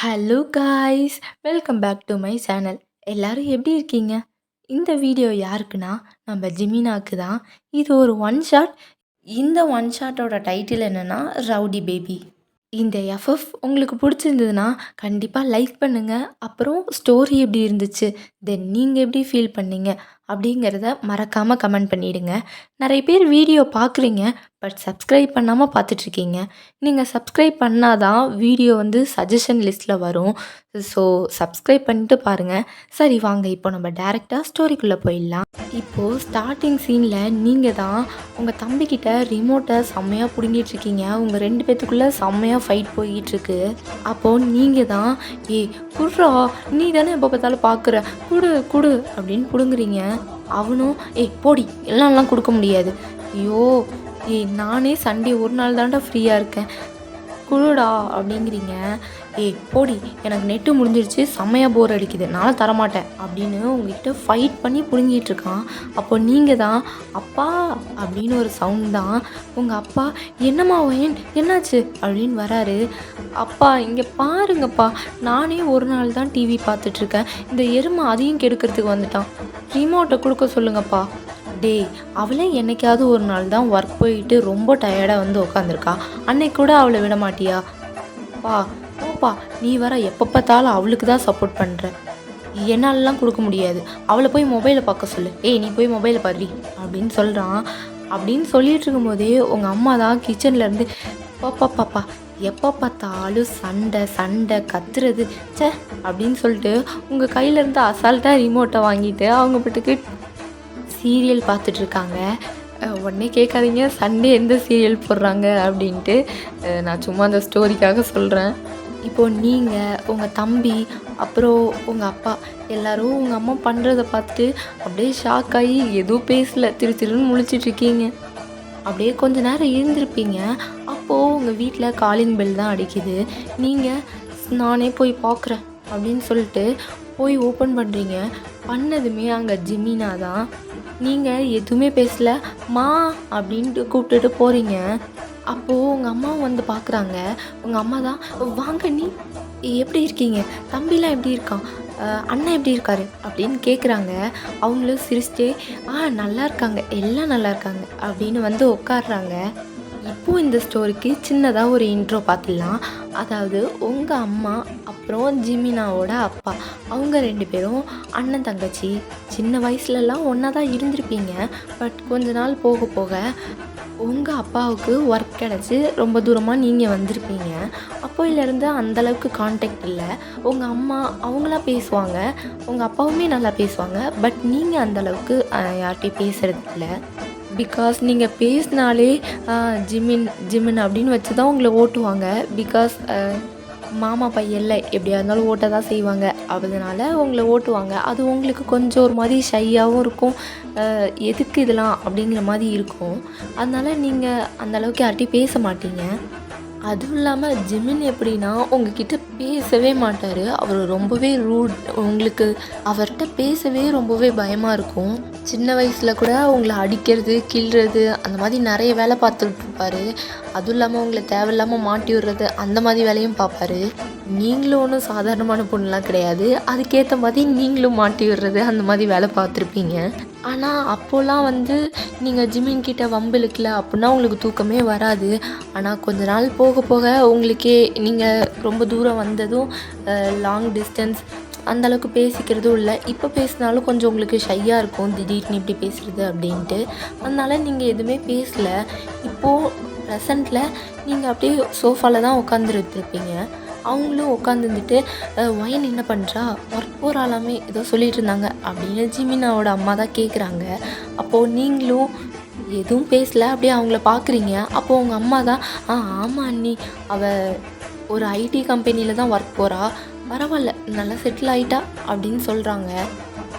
Hello guys, welcome back to my channel. எல்லாரும் எப்படி இருக்கீங்க? இந்த வீடியோ யாருக்குன்னா நம்ம ஜிமினாக்கு தான். இது ஒரு ஒன் ஷாட். இந்த ஒன் ஷாட்டோட டைட்டில் என்னென்னா ரவுடி பேபி. இந்த எஃப்எஃப் உங்களுக்கு பிடிச்சிருந்ததுன்னா கண்டிப்பாக லைக் பண்ணுங்கள். அப்புறம் ஸ்டோரி எப்படி இருந்துச்சு, தென் நீங்கள் எப்படி ஃபீல் பண்ணீங்க அப்படிங்கிறத மறக்காமல் கமெண்ட் பண்ணிவிடுங்க. நிறைய பேர் வீடியோ பார்க்குறீங்க, பட் சப்ஸ்கிரைப் பண்ணாமல் பார்த்துட்ருக்கீங்க. நீங்கள் சப்ஸ்கிரைப் பண்ணால் தான் வீடியோ வந்து சஜஷன் லிஸ்ட்டில் வரும். ஸோ சப்ஸ்கிரைப் பண்ணிட்டு பாருங்கள். சரி வாங்க, இப்போ நம்ம டேரெக்டாக ஸ்டோரிக்குள்ளே போயிடலாம். இப்போது ஸ்டார்டிங் சீனில் நீங்கள் தான் உங்கள் தம்பிக்கிட்ட ரிமோட்டை செம்மையாக பிடுங்கிட்டுருக்கீங்க. உங்கள் 2 பேத்துக்குள்ளே செம்மையாக ஃபைட் போய்கிட்டுருக்கு. அப்போது நீங்கள் தான் குடுறா, நீ தானே எப்போ பார்த்தாலும் பார்க்குற, குடு குடு அப்படின்னு பிடுங்குறீங்க. அவனும் போடி, எல்லாம் கொடுக்க முடியாது. ஐயோ நானே சண்டே ஒரு நாள் தான்டா ஃப்ரீயாக இருக்கேன், குடுடா அப்படிங்கிறீங்க. போடி, எனக்கு நெட்டு முடிஞ்சிருச்சு, செம்மையாக போர் அடிக்குது, நான் தரமாட்டேன் அப்படின்னு உங்ககிட்ட ஃபைட் பண்ணி பிடுங்கிட்டுருக்கான். அப்போ நீங்கள் தான் அப்பா அப்படின்னு ஒரு சவுண்ட் தான். உங்கள் அப்பா என்னம்மா வயன், என்னாச்சு அப்படின்னு வராரு. அப்பா இங்கே பாருங்கப்பா, நானே ஒரு நாள் தான் டிவி பார்த்துட்ருக்கேன், இந்த எருமை அதையும் கெடுக்கிறதுக்கு வந்துட்டான், ரிமோட்டை கொடுக்க சொல்லுங்கப்பா. அவளே என்னைக்காவது ஒரு நாள் தான் ஒர்க் போயிட்டு ரொம்ப டயர்டாக வந்து உட்காந்துருக்கா, அன்னைக்கு கூட அவளை விட மாட்டியா? ஓப்பா, நீ வர எப்போ பார்த்தாலும் அவளுக்கு தான் சப்போர்ட் பண்ணுற, என்னாலலாம் கொடுக்க முடியாது, அவளை போய் மொபைலை பார்க்க சொல்லு, நீ போய் மொபைலை பாரு அப்படின்னு சொல்கிறான். அப்படின்னு சொல்லிட்டு இருக்கும்போதே உங்கள் அம்மா தான் கிச்சன்லேருந்து பாப்பா எப்போ பார்த்தாலும் சண்டை சண்டை கத்துறது சே அப்படின்னு சொல்லிட்டு உங்கள் கையிலேருந்து அசால்ட்டாக ரிமோட்டை வாங்கிட்டு அவங்க பட்டுக்கு சீரியல் பார்த்துட்ருக்காங்க. உடனே கேட்காதீங்க சண்டே எந்த சீரியல் போடுறாங்க அப்படின்ட்டு, நான் சும்மா அந்த ஸ்டோரிக்காக சொல்கிறேன். இப்போது நீங்கள், உங்கள் தம்பி, அப்புறம் உங்கள் அப்பா எல்லோரும் உங்கள் அம்மா பண்ணுறத பார்த்துட்டு அப்படியே ஷாக் ஆகி எதுவும் பேசலை, திருன்னு முழிச்சிட்ருக்கீங்க. அப்படியே கொஞ்ச நேரம் இருந்திருப்பீங்க. அப்போது உங்கள் வீட்டில் காலிங் பெல் தான் அடிக்குது. நீங்கள் நானே போய் பார்க்குறேன் அப்படின்னு சொல்லிட்டு போய் ஓப்பன் பண்ணுறீங்க. பண்ணதுமே அங்கே ஜிமினா தான். நீங்கள் எதுவுமே பேசல, மா அப்படின்ட்டு கூப்பிட்டுட்டு போகிறீங்க. அப்போது உங்கள் அம்மா வந்து பார்க்குறாங்க. உங்கள் அம்மா தான், வாங்க நீ எப்படி இருக்கீங்க, தம்பிலாம் எப்படி இருக்கான், அண்ணன் எப்படி இருக்காரு அப்படின்னு கேட்குறாங்க. அவங்களும் சிரிச்சிட்டே நல்லா இருக்காங்க, எல்லாம் நல்லா இருக்காங்க அப்படின்னு வந்து உட்காடுறாங்க. இப்போது இந்த ஸ்டோரிக்கு சின்னதாக ஒரு இன்ட்ரோ பார்த்துடலாம். அதாவது உங்கள் அம்மா அப்புறம் ஜிமினாவோட அப்பா, அவங்க 2 பேரும் அண்ணன் தங்கச்சி. சின்ன வயசுலலாம் ஒன்றா தான் இருந்திருப்பீங்க. பட் கொஞ்ச நாள் போக போக உங்கள் அப்பாவுக்கு ஒர்க் கிடச்சி ரொம்ப தூரமாக நீங்கள் வந்திருப்பீங்க. அப்போயிலேருந்து அந்தளவுக்கு கான்டாக்ட் இல்லை. உங்கள் அம்மா அவங்களா பேசுவாங்க, உங்கள் அப்பாவுமே நல்லா பேசுவாங்க. பட் நீங்கள் அந்தளவுக்கு யார்கிட்டையும் பேசுகிறது இல்லை. பிகாஸ் நீங்கள் பேசினாலே ஜிமின் அப்படின்னு வச்சு தான் உங்களை ஓட்டுவாங்க. பிகாஸ் மாமா பையன்ல எப்படியா இருந்தாலும் ஓட்ட தான் செய்வாங்க, அதனால உங்களை ஓட்டுவாங்க. அது உங்களுக்கு கொஞ்சம் ஒரு மாதிரி ஷையாகவும் இருக்கும், எதுக்கு இதெல்லாம் அப்படிங்கிற மாதிரி இருக்கும். அதனால் நீங்கள் அந்தளவுக்கு யார்கிட்டையும் பேச மாட்டீங்க. அதுவும் இல்லாமல் ஜிமின் எப்படின்னா உங்ககிட்ட பேசவே மாட்டார். அவர் ரொம்பவே ரூட். உங்களுக்கு அவர்கிட்ட பேசவே ரொம்பவே பயமாக இருக்கும். சின்ன வயசில் கூட உங்களை அடிக்கிறது கிள்றது அந்த மாதிரி நிறைய வேலை பார்த்துட்ருப்பாரு. அதுவும் இல்லாமல் உங்களை தேவையில்லாமல் மாட்டி விடுறது அந்த மாதிரி வேலையும் பார்ப்பாரு. நீங்களும் ஒன்றும் சாதாரணமான பொண்ணுலாம் கிடையாது, அதுக்கேற்ற மாதிரி நீங்களும் மாட்டி விடுறது அந்த மாதிரி வேலை பார்த்துருப்பீங்க. ஆனால் அப்போல்லாம் வந்து நீங்கள் ஜிமின் கிட்ட வம்பிழுக்கல அப்படின்னா உங்களுக்கு தூக்கமே வராது. ஆனால் கொஞ்ச நாள் போக போக உங்களுக்கே நீங்கள் ரொம்ப தூரம் வந்ததும் லாங் டிஸ்டன்ஸ் அந்தளவுக்கு பேசிக்கிறதும் இல்லை. இப்போ பேசினாலும் கொஞ்சம் உங்களுக்கு ஷையாக இருக்கும், திடீர்னு இப்படி பேசுகிறது அப்படின்ட்டு. அதனால் நீங்கள் எதுவுமே பேசலை. இப்போது ப்ரெசண்ட்டில் நீங்கள் அப்படியே சோஃபாவில் தான் உட்காந்துருந்துருப்பீங்க. அவங்களும் உட்காந்துருந்துட்டு ஒயின் என்ன பண்ணுறா, ஒர்க் போகிறாலாமே ஏதோ சொல்லிகிட்டு இருந்தாங்க அப்படின்னு ஜிமினாவோட அம்மா தான் கேட்குறாங்க. அப்போது நீங்களும் எதுவும் பேசலை, அப்படியே அவங்கள பார்க்குறீங்க. அப்போது உங்கள் அம்மா தான் ஆமாம் அண்ணி, அவள் ஒரு ஐடி கம்பெனியில் தான் ஒர்க் போகிறா, பரவாயில்ல நல்லா செட்டில் ஆகிட்டா அப்படின்னு சொல்கிறாங்க.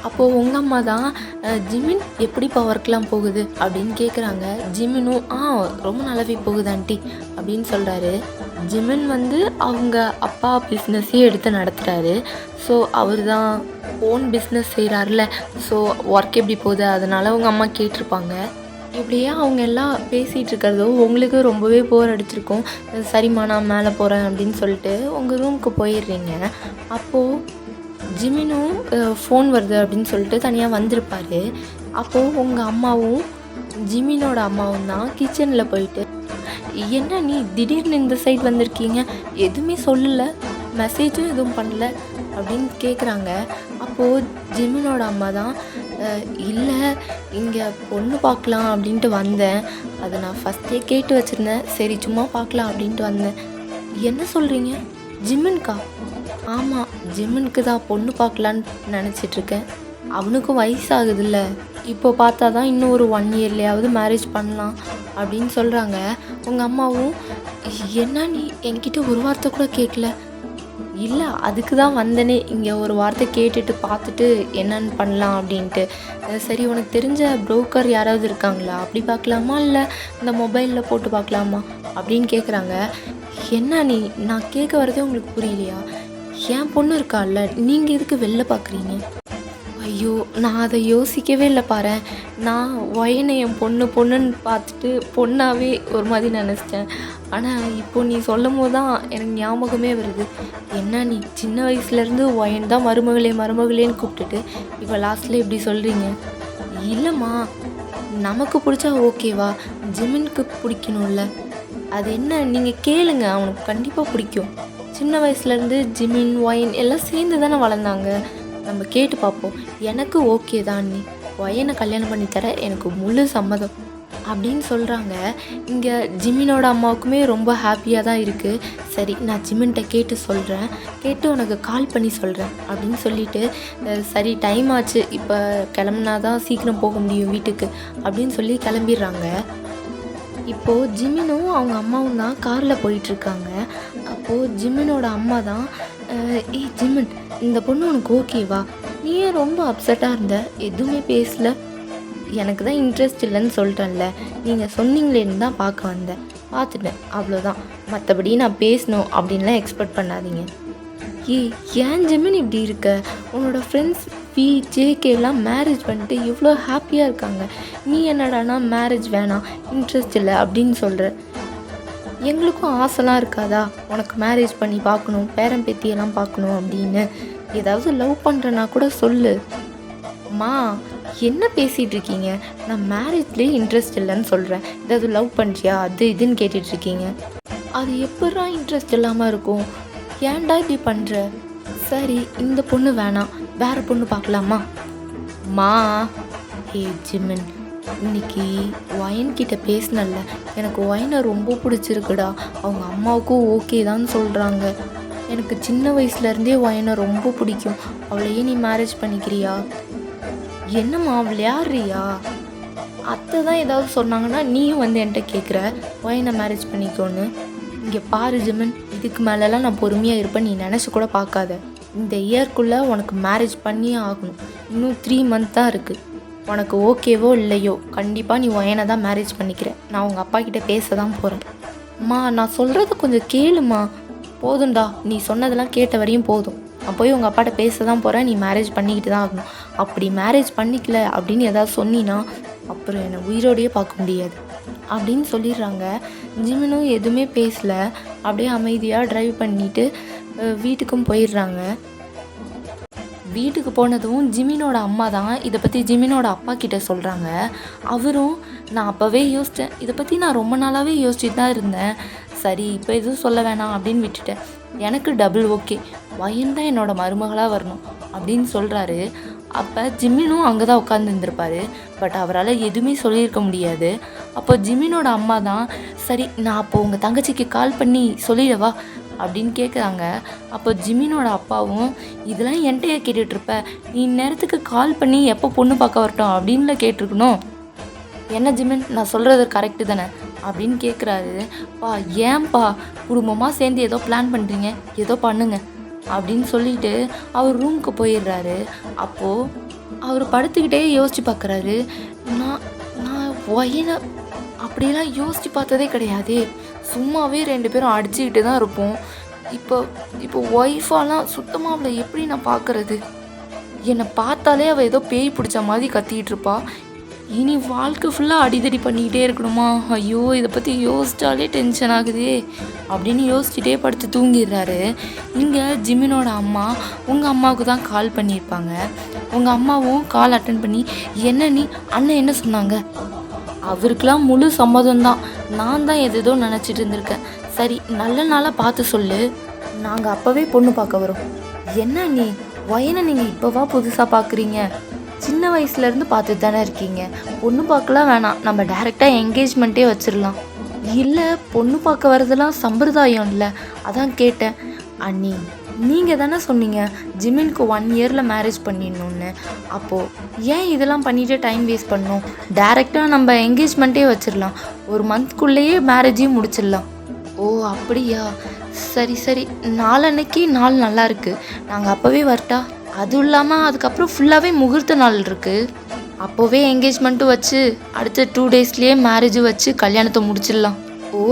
அப்போது உங்கள் அம்மா தான் ஜிமின் எப்படிப்பா ஒர்க்லாம் போகுது அப்படின்னு கேட்குறாங்க. ஜிமினும் ரொம்ப நல்லாவே போகுது ஆண்டி அப்படின்னு சொல்கிறாரு. ஜிமின் வந்து அவங்க அப்பா பிஸ்னஸே எடுத்து நடத்துகிறாரு. ஸோ அவர் தான் ஓன் பிஸ்னஸ் செய்கிறாருல. ஸோ ஒர்க் எப்படி போகுது அதனால் அவங்க அம்மா கேட்டிருப்பாங்க. இப்படியே அவங்க எல்லாம் பேசிகிட்டு இருக்கிறதோ உங்களுக்கு ரொம்பவே போர் அடிச்சிருக்கும். சரிம்மா நான் மேலே போகிறேன் அப்படின்னு சொல்லிட்டு உங்கள் ரூமுக்கு போயிடுறீங்க. அப்போது ஜிமினும் ஃபோன் வருது அப்படின்னு சொல்லிட்டு தனியாக வந்திருப்பார். அப்போது உங்கள் அம்மாவும் ஜிமினோட அம்மாவும் தான் கிச்சனில் போயிட்டு, என்ன நீ திடீர்னு இந்த சைடு வந்திருக்கீங்க, எதுவுமே சொல்லலை, மெசேஜும் எதுவும் பண்ணல அப்படின்னு கேட்குறாங்க. அப்போது ஜிமினோட அம்மா தான், இல்லை இங்கே பொண்ணு பார்க்கலாம் அப்படின்ட்டு வந்தேன், அதை நான் ஃபஸ்ட்டே கேட்டு வச்சுருந்தேன், சரி சும்மா பார்க்கலாம் அப்படின்ட்டு வந்தேன். என்ன சொல்கிறீங்க? ஜிமின்கா? ஆமாம், ஜிமினுக்கு தான் பொண்ணு பார்க்கலான்னு நினச்சிட்ருக்கேன். அவனுக்கும் வயசாகுதுல்ல, இப்போ பார்த்தா தான் இன்னும் ஒரு 1 இயர்லையாவது மேரேஜ் பண்ணலாம் அப்படின்னு சொல்கிறாங்க. உங்கள் அம்மாவும், என்ன நீ என்கிட்ட ஒரு வார்த்தை கூட கேட்கல? இல்லை அதுக்கு தான் வந்தனே, இங்கே ஒரு வார்த்தை கேட்டுட்டு பார்த்துட்டு என்னென்னு பண்ணலாம் அப்படின்ட்டு. சரி உனக்கு தெரிஞ்ச ப்ரோக்கர் யாராவது இருக்காங்களா, அப்படி பார்க்கலாமா இல்லை இந்த மொபைலில் போட்டு பார்க்கலாமா அப்படின்னு கேட்குறாங்க. என்ன நீ, நான் கேட்க வரதே உங்களுக்கு புரியலையா? என் பொண்ணு இருக்கால்ல, நீங்கள் எதுக்கு வெளில பார்க்குறீங்க? ஐயோ நான் அதை யோசிக்கவே இல்லை பாரேன். நான் ஒயனை என் பொண்ணுன்னு பார்த்துட்டு பொண்ணாகவே ஒரு மாதிரி நினச்சிட்டேன். ஆனால் இப்போ நீ சொல்லும் போது தான் எனக்கு ஞாபகமே வருது. என்ன நீ சின்ன வயசுலேருந்து ஒயன் தான் மருமகளேன்னு கூப்பிட்டுட்டு இப்போ லாஸ்ட்டில் இப்படி சொல்கிறீங்க? இல்லைம்மா, நமக்கு பிடிச்சா ஓகேவா, ஜிமினுக்கு பிடிக்கணும்ல. அது என்ன நீங்கள் கேளுங்க, அவனுக்கு கண்டிப்பாக பிடிக்கும். சின்ன வயசுலேருந்து ஜிமின் ஒயன் எல்லாம் சேர்ந்து தானே வளர்ந்தாங்க. நம்ம கேட்டு பார்ப்போம். எனக்கு ஓகே தான், நீ ஒயனை கல்யாணம் பண்ணி தர எனக்கு முழு சம்மதம் அப்படின்னு சொல்கிறாங்க. இங்கே ஜிமினோட அம்மாவுக்குமே ரொம்ப ஹாப்பியாக தான் இருக்குது. சரி நான் ஜிமின்கிட்ட கேட்டு சொல்கிறேன், கேட்டு உனக்கு கால் பண்ணி சொல்கிறேன் அப்படின்னு சொல்லிவிட்டு, சரி டைம் ஆச்சு, இப்போ கிளம்புனா தான் சீக்கிரம் போக முடியும் வீட்டுக்கு அப்படின்னு சொல்லி கிளம்பிடுறாங்க. இப்போது ஜிமினும் அவங்க அம்மாவும் தான் காரில் போயிட்டுருக்காங்க. அப்போது ஜிமினோட அம்மா தான், ஏய் ஜிமின், இந்த பொண்ணு உனக்கு ஓகேவா? நீ ஏன் ரொம்ப அப்செட்டாக இருந்த, எதுவுமே பேசல? எனக்கு தான் இன்ட்ரெஸ்ட் இல்லைன்னு சொல்லிட்டேன்ல, நீங்கள் சொன்னீங்களேன்னு தான் பார்க்க வந்தேன், பார்த்துட்டேன் அவ்வளோதான். மற்றபடி நான் பேசணும் அப்படின்லாம் எக்ஸ்பெக்ட் பண்ணாதீங்க. ஏன் ஜிமின் இப்படி இருக்க? உன்னோட ஃப்ரெண்ட்ஸ் ஜேகேலாம் மேரேஜ் பண்ணிட்டு இவ்வளோ ஹாப்பியாக இருக்காங்க, நீ என்னடானா மேரேஜ் வேணாம், இன்ட்ரெஸ்ட் இல்லை அப்படின்னு சொல்கிற. எங்களுக்கும் ஆசைலாம் இருக்காதா உனக்கு மேரேஜ் பண்ணி பார்க்கணும், பேரன் பேத்தியெல்லாம் பார்க்கணும் அப்படின்னு? ஏதாவது லவ் பண்ணுறனா கூட சொல்லு. அம்மா என்ன பேசிகிட்டு இருக்கீங்க? நான் மேரேஜ்லேயே இன்ட்ரெஸ்ட் இல்லைன்னு சொல்கிறேன், ஏதாவது லவ் பண்ணுறியா அது இதுன்னு கேட்டுட்ருக்கீங்க. அது எப்படா இன்ட்ரெஸ்ட் இல்லாமல் இருக்கும்? ஏன்டா இப்படி பண்ணுற? சரி இந்த பொண்ணு வேணாம், வேறு பொண்ணு பார்க்கலாமா? மா ஜிமின், இன்னைக்கு ஒயன்கிட்ட பேசினல்ல, எனக்கு ஒயனை ரொம்ப பிடிச்சிருக்குடா, அவங்க அம்மாவுக்கும் ஓகே தான் சொல்கிறாங்க. எனக்கு சின்ன வயசுலேருந்தே ஒயனை ரொம்ப பிடிக்கும், அவளையே நீ மேரேஜ் பண்ணிக்கிறியா? என்னம்மா விளையாடுறியா? அத்தை தான் ஏதாவது சொன்னாங்கன்னா நீயும் வந்து என்கிட்ட கேட்குற ஒயனை மேரேஜ் பண்ணிக்கோன்னு. இங்கே பாரு ஜிமின், இதுக்கு மேலெலாம் நான் பொறுமையாக இருப்பேன் நீ நினச்சி கூட பார்க்காத. இந்த இயர்க்குள்ளே உனக்கு மேரேஜ் பண்ணியே ஆகணும். இன்னும் 3 மந்த் தான் இருக்குது. உனக்கு ஓகேவோ இல்லையோ கண்டிப்பாக நீ ஒயனை தான் மேரேஜ் பண்ணிக்கிற. நான் உங்கள் அப்பா கிட்டே பேச தான் போகிறேன். அம்மா நான் சொல்கிறத கொஞ்சம் கேளுமா. போதும்டா, நீ சொன்னதெல்லாம் கேட்ட வரையும் போதும். நான் போய் உங்கள் அப்பாட்ட பேச தான் போகிறேன், நீ மேரேஜ் பண்ணிக்கிட்டு தான் ஆகணும். அப்படி மேரேஜ் பண்ணிக்கல அப்படின்னு ஏதாவது சொன்னின்னா அப்புறம் என்னை உயிரோடையே பார்க்க முடியாது அப்படின்னு சொல்லிடுறாங்க. ஜிமினும் எதுவுமே பேசலை, அப்படியே அமைதியாக ட்ரைவ் பண்ணிவிட்டு வீட்டுக்கும் போயிடுறாங்க. வீட்டுக்கு போனதும் ஜிமினோட அம்மா தான் இதை பற்றி ஜிமினோட அப்பா கிட்ட சொல்கிறாங்க. அவரும், நான் அப்போவே யோசித்தேன், இதை பற்றி நான் ரொம்ப நாளாகவே யோசிச்சுட்டு தான் இருந்தேன், சரி இப்போ எதுவும் சொல்ல வேணாம் அப்படின்னு விட்டுட்டேன். எனக்கு டபுள் ஓகே, ஒயன் தான் என்னோடய மருமகளாக வரணும் அப்படின்னு சொல்கிறாரு. அப்போ ஜிமினும் அங்கே தான் உட்காந்துருந்துருப்பார், பட் அவரால் எதுவுமே சொல்லியிருக்க முடியாது. அப்போ ஜிமினோட அம்மா தான், சரி நான் அப்போ உங்கள் தங்கச்சிக்கு கால் பண்ணி சொல்லிடவா அப்படின்னு கேட்குறாங்க. அப்போ ஜிமினோட அப்பாவும், இதெல்லாம் என்கிட்டயே கேட்டுட்ருப்ப, நீ நேரத்துக்கு கால் பண்ணி எப்போ பொண்ணு பார்க்க வரட்டும் அப்படின்ல கேட்டிருக்கணும். என்ன ஜிமின், நான் சொல்கிறது கரெக்டு தானே அப்படின்னு கேட்குறாரு. பா ஏன்பா குடும்பமாக சேர்ந்து ஏதோ பிளான் பண்ணுறீங்க, ஏதோ பண்ணுங்க அப்படின்னு சொல்லிட்டு அவர் ரூமுக்கு போயிடுறாரு. அப்போது அவர் படுத்துக்கிட்டே யோசித்து பார்க்குறாரு, நான் ஒயனை அப்படியெல்லாம் யோசித்து பார்த்ததே கிடையாது, சும்மாவே 2 பேரும் அடிச்சுக்கிட்டு தான் இருப்போம். இப்போ ஒய்ஃபாலாம் சுத்தமாக அவளை எப்படி நான் பார்க்குறது? என்னை பார்த்தாலே அவள் ஏதோ பேய் பிடிச்ச மாதிரி கத்திக்கிட்டு இருப்பா. இனி வாழ்க்கை ஃபுல்லாக அடிதடி பண்ணிக்கிட்டே இருக்கணுமா? ஐயோ! இதை பற்றி யோசிச்சாலே டென்ஷன் ஆகுதே அப்படின்னு யோசிச்சுட்டே படுத்து தூங்கிடுறாரு. இங்கே ஜிமினோட அம்மா உங்கள் அம்மாவுக்கு தான் கால் பண்ணியிருப்பாங்க. உங்கள் அம்மாவும் கால் அட்டன் பண்ணி, என்ன நீ அண்ணன் என்ன சொன்னாங்க? அவருக்கெலாம் முழு சம்மதம் தான். நான் தான் எதேதோ நினச்சிட்டு இருந்திருக்கேன். சரி, நல்ல நாளாக பார்த்து சொல்லு, நாங்கள் அப்போவே பொண்ணு பார்க்க வரோம். என்ன நீ வயனை நீங்கள் இப்போவா புதுசாக பார்க்குறீங்க? சின்ன வயசுலேருந்து பார்த்துட்டு தானே இருக்கீங்க. பொண்ணு பார்க்கலாம் வேணாம், நம்ம டைரெக்டாக என்கேஜ்மெண்ட்டே வச்சிடலாம். இல்லை, பொண்ணு பார்க்க வரதெல்லாம் சம்பிரதாயம் இல்லை, அதான் கேட்டேன். அண்ணி, நீங்கள் தானே சொன்னீங்க ஜிமினுக்கு 1 இயரில் மேரேஜ் பண்ணிடணுன்னு. அப்போது ஏன் இதெல்லாம் பண்ணிவிட்டு டைம் வேஸ்ட் பண்ணணும்? டைரெக்டாக நம்ம என்கேஜ்மெண்ட்டே வச்சிடலாம். 1 மந்த்க்குள்ளேயே மேரேஜையும் முடிச்சிடலாம். ஓ அப்படியா? சரி சரி, நாளன்னைக்கு நாள் நல்லா இருக்குது, நாங்கள் அப்போவே வரட்டா? அதுவும் இல்லாமல் அதுக்கப்புறம் ஃபுல்லாகவே முகூர்த்த நாள் இருக்குது. அப்போவே என்கேஜ்மெண்ட்டும் வச்சு அடுத்த 2 டேஸ்லேயே மேரேஜும் வச்சு கல்யாணத்தை முடிச்சிடலாம்.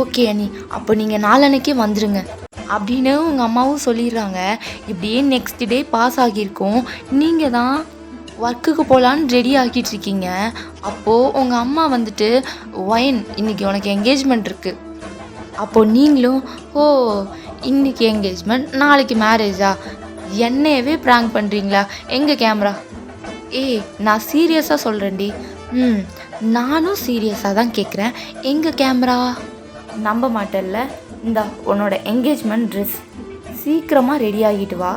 ஓகே அண்ணி, அப்போ நீங்கள் நாளன்னைக்கே வந்துடுங்க அப்படின்னு உங்கள் அம்மாவும் சொல்லிடுறாங்க. இப்படியே நெக்ஸ்ட் டே பாஸ் ஆகியிருக்கோம். நீங்கள் தான் ஒர்க்குக்கு போகலான்னு ரெடி ஆகிட்டு இருக்கீங்க. அப்போது உங்கள் அம்மா வந்துட்டு, ஒயின் இன்னைக்கு உனக்கு என்கேஜ்மெண்ட் இருக்குது. அப்போது நீங்களும், ஓ இன்னைக்கு என்கேஜ்மெண்ட் நாளைக்கு மேரேஜா? என்னையவே ப்ராங்க் பண்ணுறீங்களா? எங்கள் கேமரா? ஏய், நான் சீரியஸாக சொல்கிறேன்டி. நானும் சீரியஸாக தான் கேட்குறேன், எங்கள் கேமரா? நம்ப மாட்டேல்ல? இந்த உன்னோட என்கேஜ்மெண்ட் ட்ரெஸ் சீக்கிரமாக ரெடி ஆகிட்டு வா.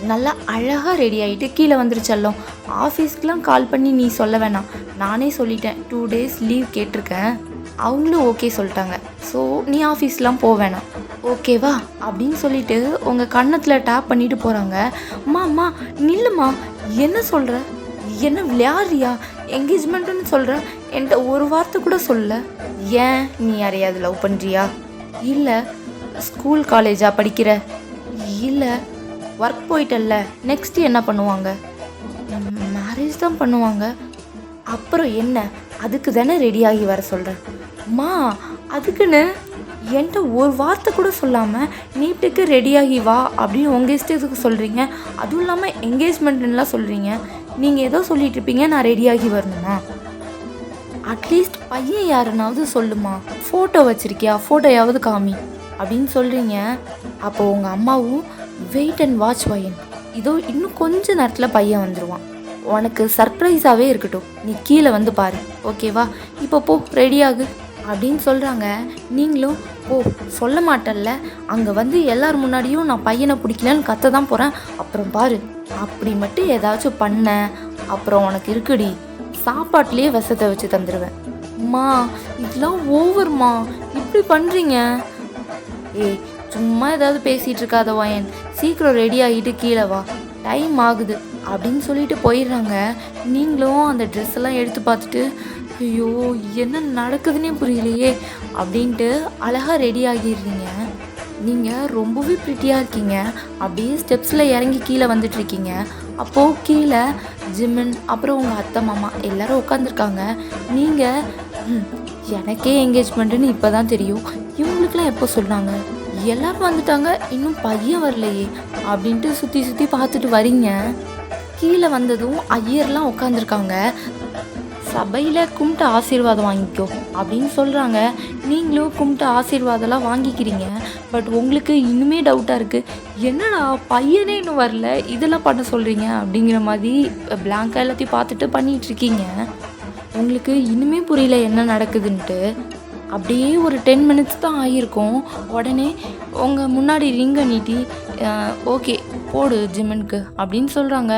நல்லா அழகாக ரெடி ஆகிட்டு கீழே வந்துருச்சல்லும். ஆஃபீஸ்க்கெலாம் கால் பண்ணி நீ சொல்ல வேணாம், நானே சொல்லிட்டேன். 2 டேஸ் லீவ் கேட்டிருக்கேன், அவங்களும் ஓகே சொல்லிட்டாங்க. ஸோ நீ ஆஃபீஸ்லாம் போக வேணாம், ஓகேவா அப்படின்னு சொல்லிட்டு உங்கள் கன்னத்தில் டேப் பண்ணிட்டு போகிறாங்க. அம்மா நில்லுமா, என்ன சொல்கிற? என்ன விளையாடுறியா? என்கேஜ்மெண்ட்டுன்னு சொல்கிற, என்கிட்ட ஒரு வார்த்தை கூட சொல்ல. ஏன், நீ யாரையாவது லவ் பண்ணுறியா? இல்லை. ஸ்கூல் காலேஜா படிக்கிற? இல்லை. ஒர்க் போயிட்டல்ல, நெக்ஸ்ட்டு என்ன பண்ணுவாங்க? மேரேஜ் தான் பண்ணுவாங்க. அப்புறம் என்ன, அதுக்கு தானே ரெடியாகி வர சொல்கிறேன். அம்மா, அதுக்குன்னு என்கிட்ட ஒரு வார்த்தை கூட சொல்லாமல் நீட்டுக்கு ரெடியாகி வா அப்படின்னு உங்கள் இஷ்டத்துக்கு சொல்கிறீங்க. அதுவும் இல்லாமல் என்கேஜ்மெண்ட்லாம் சொல்கிறீங்க. நீங்கள் ஏதோ சொல்லிட்டு இருப்பீங்க, நான் ரெடியாகி வரணுமா? அட்லீஸ்ட் பையன் யாருன்னாவது சொல்லுமா, ஃபோட்டோ வச்சுருக்கியா, ஃபோட்டோயாவது காமி அப்படின்னு சொல்கிறீங்க. அப்போது உங்கள் அம்மாவும், வெயிட் அண்ட் வாட்ச் பையன், இதோ இன்னும் கொஞ்ச நேரத்தில் பையன் வந்துடுவான், உனக்கு சர்ப்ரைஸாகவே இருக்கட்டும், நீ கீழே வந்து பாரு, ஓகேவா? இப்போ போ, ரெடியாகு அப்படின்னு சொல்கிறாங்க. நீங்களும் ஓ சொல்ல மாட்டேன்ல, அங்கே வந்து எல்லார் முன்னாடியும் நான் பையனை பிடிக்கலன்னு கத்த தான் போகிறேன். அப்புறம் பாரு, அப்படி மட்டும் ஏதாச்சும் பண்ண, அப்புறம் உனக்கு இருக்குடி, சாப்பாட்லேயே விஷத்தை வச்சு தந்துடுவேன். அம்மா, இதெல்லாம் ஓவர்மா, இப்படி பண்ணுறீங்க. ஏய், சும்மா ஏதாவது பேசிகிட்டு இருக்காத வயன், சீக்கிரம் ரெடி ஆகிட்டு கீழே வா, டைம் ஆகுது அப்படின்னு சொல்லிட்டு போயிடுறாங்க. நீங்களும் அந்த ட்ரெஸ் எல்லாம் எடுத்து பார்த்துட்டு, ஐயோ என்ன நடக்குதுன்னே புரியலையே அப்படின்ட்டு அழகாக ரெடி ஆகிடுறீங்க. நீங்கள் ரொம்பவே ப்ரிட்டியாக இருக்கீங்க. அப்படியே ஸ்டெப்ஸில் இறங்கி கீழே வந்துட்டுருக்கீங்க. அப்போது கீழே ஜிமின், அப்புறம் உங்கள் அத்தை மாமா எல்லோரும் உட்காந்துருக்காங்க. நீங்கள் எனக்கே என்கேஜ்மெண்ட்டுன்னு இப்போ தான் தெரியும், இவங்களுக்குலாம் எப்போ சொன்னாங்க? எல்லோரும் வந்துட்டாங்க, இன்னும் பையன் வரலையே அப்படின்ட்டு சுற்றி சுற்றி பார்த்துட்டு வரீங்க. கீழே வந்ததும் ஐயர்லாம் உட்காந்துருக்காங்க. சபையில் கும்பிட்டு ஆசீர்வாதம் வாங்கிக்கோ அப்படின்னு சொல்கிறாங்க. நீங்களும் கும்பிட்டு ஆசீர்வாதம்லாம் வாங்கிக்கிறீங்க. பட் உங்களுக்கு இன்னுமே டவுட்டாக இருக்குது, என்னடா பையனே இன்னும் வரல, இதெல்லாம் பண்ண சொல்கிறீங்க அப்படிங்கிற மாதிரி பிளாங்காக எல்லாத்தையும் பார்த்துட்டு பண்ணிகிட்ருக்கீங்க. உங்களுக்கு இன்னுமே புரியல என்ன நடக்குதுன்ட்டு. அப்படியே ஒரு 10 மினிட்ஸ் தான் ஆகியிருக்கும். உடனே உங்கள் முன்னாடி ரிங்கை நீட்டி, ஓகே போடு ஜிமினுக்கு அப்படின்னு சொல்கிறாங்க.